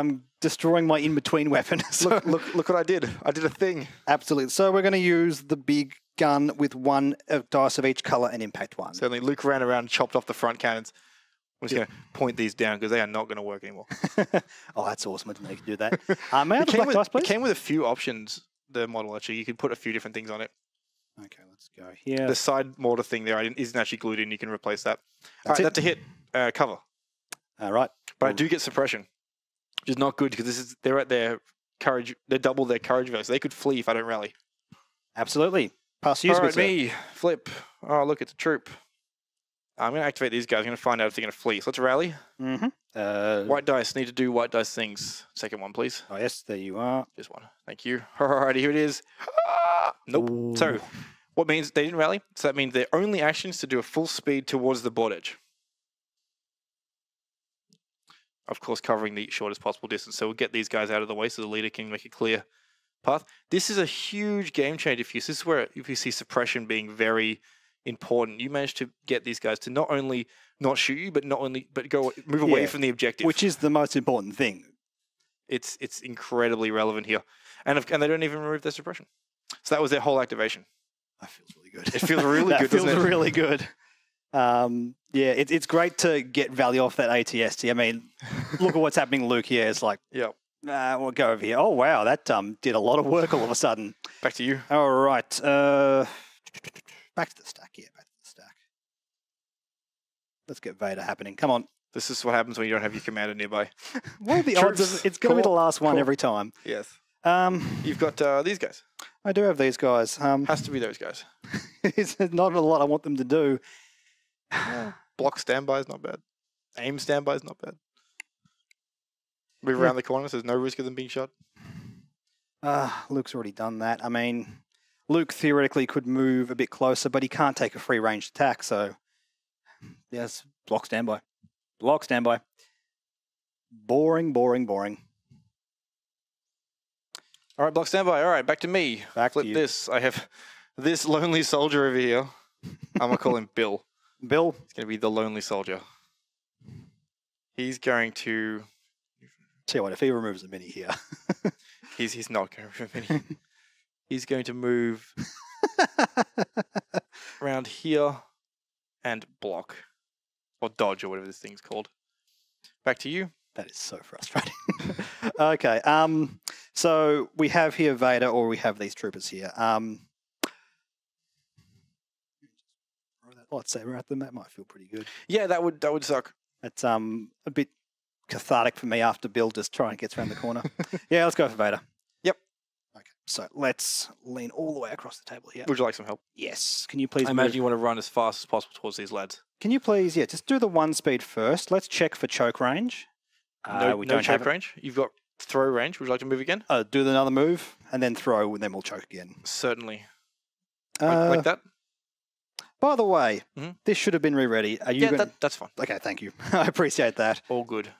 destroying my in-between weapon. So Look what I did. I did a thing. absolutely. So we're going to use the big gun with 1 dice of each color and impact 1. Certainly, Luke ran around and chopped off the front cannons. I'm just going to point these down because they are not going to work anymore. Oh, that's awesome. I didn't know you could do that. May I have the black dice, please? It came with a few options, the model, actually. You could put a few different things on it. Okay, let's go here. The side mortar thing there isn't actually glued in. You can replace that. All That's right, it. that's a hit. Cover. All right. But I do get suppression, which is not good because they're at their courage. They're double their courage value. So they could flee if I don't rally. Absolutely. Pass use. All right, me. Flip. Oh, look, it's a troop. I'm going to activate these guys. I'm going to find out if they're going to flee. So let's rally. Mm-hmm. White dice. Need to do white dice things. Second one, please. Oh, yes, there you are. Just one. Thank you. Alrighty, here it is. Nope. Ooh. So, what means they didn't rally? So that means their only action is to do a full speed towards the board edge. Of course, covering the shortest possible distance. So we'll get these guys out of the way so the leader can make a clear path. This is a huge game changer for you. This is where if you see suppression being very important. You managed to get these guys to not only not shoot you, but move away from the objective, which is the most important thing. It's incredibly relevant here, and they don't even remove their suppression. So that was their whole activation. That feels really good. It feels really that good. Feels doesn't it? really good. Yeah, it's great to get value off that ATST. I mean, look at what's happening, Luke. Here, it's like, yeah, we'll go over here. Oh wow, that did a lot of work all of a sudden. Back to you. All right, back to the stack. Yeah, back to the stack. Let's get Vader happening. Come on. This is what happens when you don't have your commander nearby. What are the odds of it's going to be the last one every time? Yes. You've got these guys. I do have these guys. Has to be those guys. It's not a lot I want them to do. Block standby is not bad. Aim standby is not bad. Move around the corner, so there's no risk of them being shot. Luke's already done that. I mean, Luke theoretically could move a bit closer, but he can't take a free range attack, so yes, block standby. Block standby. Boring, boring, boring. All right, block standby. All right, back to me. Back Flip to you. this. I have this lonely soldier over here. I'm going to call him Bill. Bill, He's going to be the lonely soldier. He's going to... tell you what, if he removes a mini here. He's not going to remove any. He's going to move around here and block. Or dodge, or whatever this thing's called. Back to you. That is so frustrating. Okay, so we have here Vader, or we have these troopers here. Lightsaber at them, that might feel pretty good. Yeah, that would suck. It's a bit cathartic for me after Bill just trying to get around the corner. Yeah, let's go for Vader. Yep. Okay, so let's lean all the way across the table here. Would you like some help? Yes. Can you please I imagine you want to run as fast as possible towards these lads. Can you please, yeah, just do the 1 speed first. Let's check for choke range. No, we no don't choke have range. You've got throw range. Would you like to move again? do another move and then throw, and then we'll choke again. Certainly. Uh, Like that? By the way, Mhm. this should have been re-ready. Are you Yeah, gonna... that's fine. Okay, thank you. I appreciate that. All good.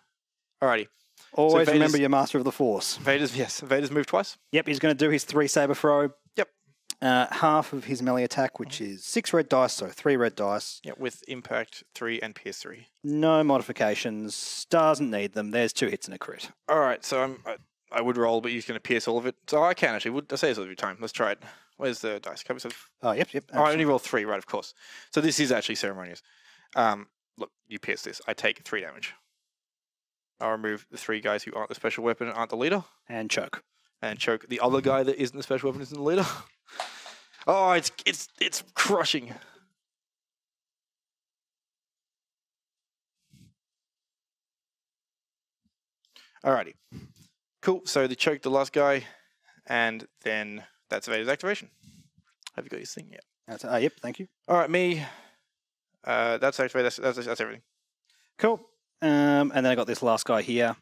Alrighty. Always Vader's- remember your Master of the Force. Vader's moved twice. Yep, he's going to do his 3 saber throw. Yep. Half of his melee attack, which is 6 red dice, so 3 red dice. Yeah, with impact 3 and pierce 3. No modifications. Doesn't need them. There's 2 hits and a crit. Alright, so I would roll, but he's going to pierce all of it. So I can actually. I say this every time. Let's try it. Where's the dice? Can we sort of... Oh, yep. Oh, I only roll 3, right, of course. So this is actually ceremonious. Look, you pierce this. I take 3 damage. I'll remove the 3 guys who aren't the special weapon and aren't the leader. And choke. And choke the other guy that isn't the special weapon, isn't the leader. Oh, it's crushing. Alrighty. Cool. So they choked the last guy, and then that's Vader's activation. Have you got your thing yet? Yep, thank you. All right, me. That's activated. That's everything. Cool. And then I got this last guy here.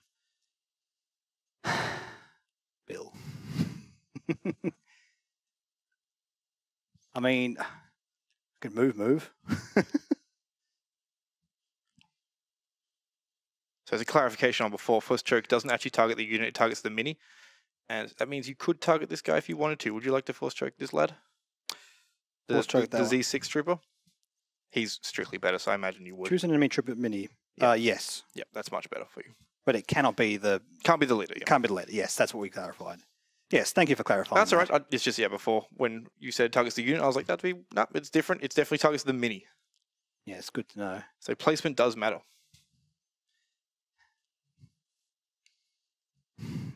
Bill. I mean, I could move. So as a clarification on before, first choke doesn't actually target the unit, it targets the mini. And that means you could target this guy if you wanted to. Would you like to force choke this lad? The Z6 trooper? He's strictly better, so I imagine you would. Choose an enemy trooper mini. Yeah. Yes. Yep, that's much better for you. But it cannot be the... Can't be the leader, yeah. Can't be the leader. Yes, that's what we clarified. Yes, thank you for clarifying. That's all right. It's just, before, when you said targets the unit, I was like, no, it's different. It's definitely targets the mini. Yeah, it's good to know. So placement does matter.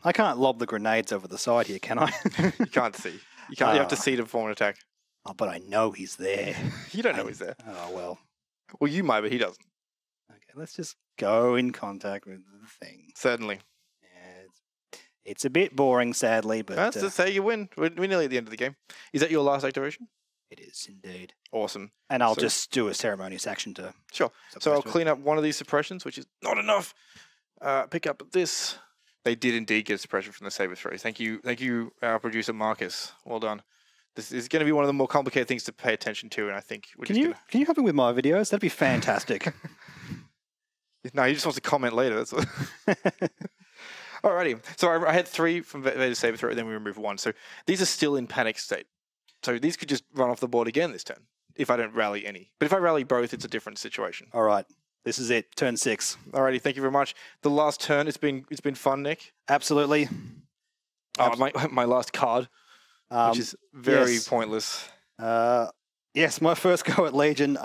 I can't lob the grenades over the side here, can I? You can't see. You have to see to perform an attack. Oh, but I know he's there. You don't know he's there. Oh, well. Well, you might, but he doesn't. Okay, let's just go in contact with the thing. Certainly. Yeah, it's a bit boring, sadly, but... That's to say you win. We're nearly at the end of the game. Is that your last activation? It is, indeed. Awesome. And I'll just do a ceremonious action to... Sure. So I'll clean up one of these suppressions, which is not enough. Pick up this. They did indeed get a suppression from the saber throw. Thank you, producer Marcus. Well done. This is going to be one of the more complicated things to pay attention to, and I think we're Can you help me with my videos? That'd be fantastic. No, he just wants to comment later. That's all. Alrighty. So I had 3 from Vader's saber throw, and then we removed 1. So these are still in panic state. So these could just run off the board again this turn if I don't rally any. But if I rally both, it's a different situation. All right. This is it. Turn 6. Alrighty, thank you very much. The last turn, it's been fun, Nick. Absolutely. Oh, my last card, which is very pointless. Yes, my first go at Legion.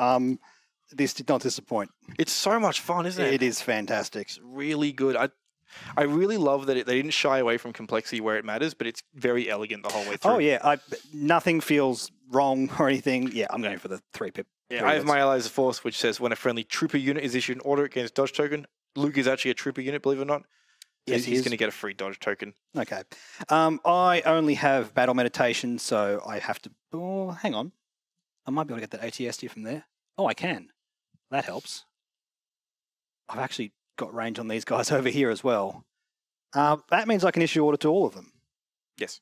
This did not disappoint. It's so much fun, isn't it? It is fantastic. It's really good. I really love that they didn't shy away from complexity where it matters, but it's very elegant the whole way through. Oh yeah, nothing feels wrong or anything. Yeah, I'm going for the 3 pip. Yeah, I have my Allies of Force, which says when a friendly trooper unit is issued an order against dodge token, Luke is actually a trooper unit, believe it or not. So Yes, he's going to get a free dodge token. Okay. I only have battle meditation, so I have to... Oh, hang on. I might be able to get that ATSD from there. Oh, I can. That helps. I've actually got range on these guys over here as well. That means I can issue order to all of them. Yes.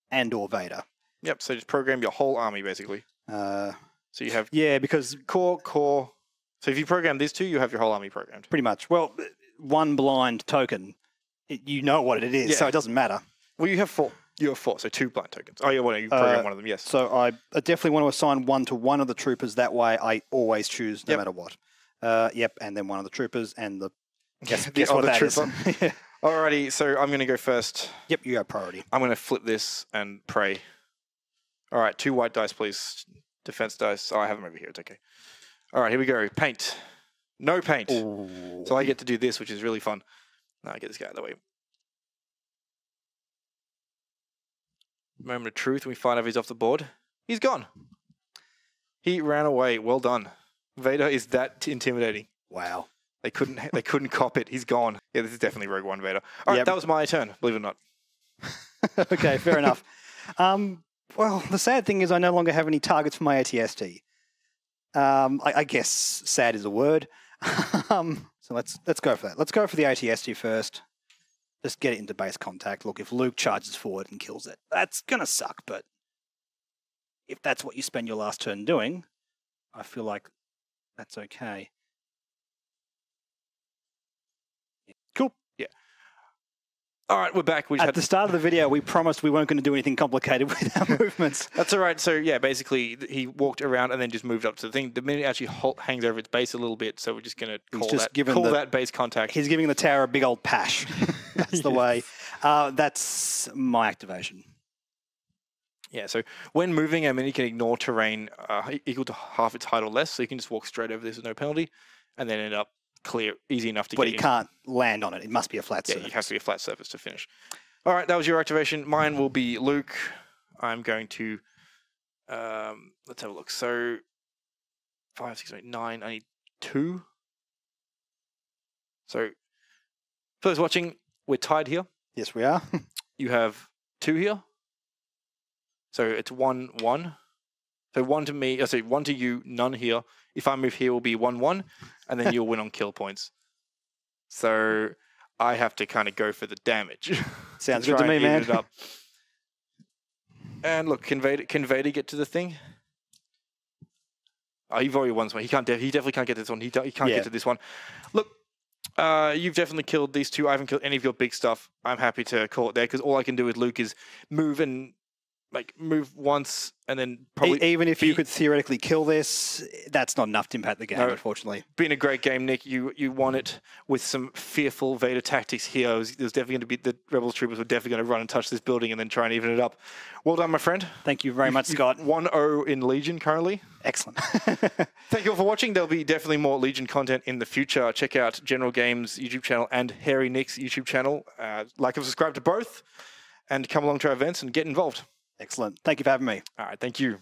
And or Vader. Yep, so just program your whole army, basically. So you have... Yeah, because... Core. So if you program these 2, you have your whole army programmed. Pretty much. Well, one blind token, you know what it is, so it doesn't matter. Well, you have 4. You have 4, so 2 blind tokens. Oh, yeah, well, you program one of them, yes. So I definitely want to assign one to one of the troopers. That way I always choose no matter what. Yep, and then one of the troopers and the... Guess what that is. Yeah. Alrighty, so I'm going to go first. Yep, you have priority. I'm going to flip this and pray. All right, 2 white dice, please. Defense dice. Oh, I have them over here. It's okay. All right, here we go. Paint. No paint. Ooh. So I get to do this, which is really fun. Now I get this guy out of the way. Moment of truth. We find out if he's off the board. He's gone. He ran away. Well done. Vader is that intimidating. Wow. They couldn't cop it. He's gone. Yeah, this is definitely Rogue One Vader. All right, that was my turn, believe it or not. Okay, fair enough. Well, the sad thing is I no longer have any targets for my ATST. I guess sad is a word. So let's go for that. Let's go for the ATST first. Just get it into base contact. Look, if Luke charges forward and kills it, that's going to suck. But if that's what you spend your last turn doing, I feel like that's okay. Cool. Yeah. All right, we're back. At the start of the video, we promised we weren't going to do anything complicated with our movements. That's all right. So, yeah, basically, he walked around and then just moved up to the thing. The minute actually hangs over its base a little bit, so we're just going to call that base contact. He's giving the tower a big old pash. That's the way. That's my activation. Yeah, so when moving, a mini can ignore terrain equal to half its height or less, so you can just walk straight over this with no penalty, and then end up clear, easy enough to get in. But he can't land on it. It must be a flat surface. Yeah, it has to be a flat surface to finish. All right, that was your activation. Mine will be Luke. I'm going to, let's have a look. So 5, 6, 8, 9, I need 2. So for those watching, we're tied here. Yes, we are. You have 2 here. So it's 1, 1. So 1 to me, 1 to you, none here. If I move here, it will be 1, 1, and then you'll win on kill points. So I have to kind of go for the damage. Sounds good to me, man. It up. And look, can Vader get to the thing? Oh, you've already won this one. He definitely can't get this one. He can't get to this one. Look, you've definitely killed these 2. I haven't killed any of your big stuff. I'm happy to call it there because all I can do with Luke is move and move once and then probably... Even if you could theoretically kill this, that's not enough to impact the game, unfortunately. Been a great game, Nick. You won it with some fearful Vader tactics here. There's definitely going to be... The Rebel troopers were definitely going to run and touch this building and then try and even it up. Well done, my friend. Thank you very much, Scott. 1-0 in Legion currently. Excellent. Thank you all for watching. There'll be definitely more Legion content in the future. Check out General Games YouTube channel and Hairy Nick's YouTube channel. Like and subscribe to both and come along to our events and get involved. Excellent. Thank you for having me. All right. Thank you.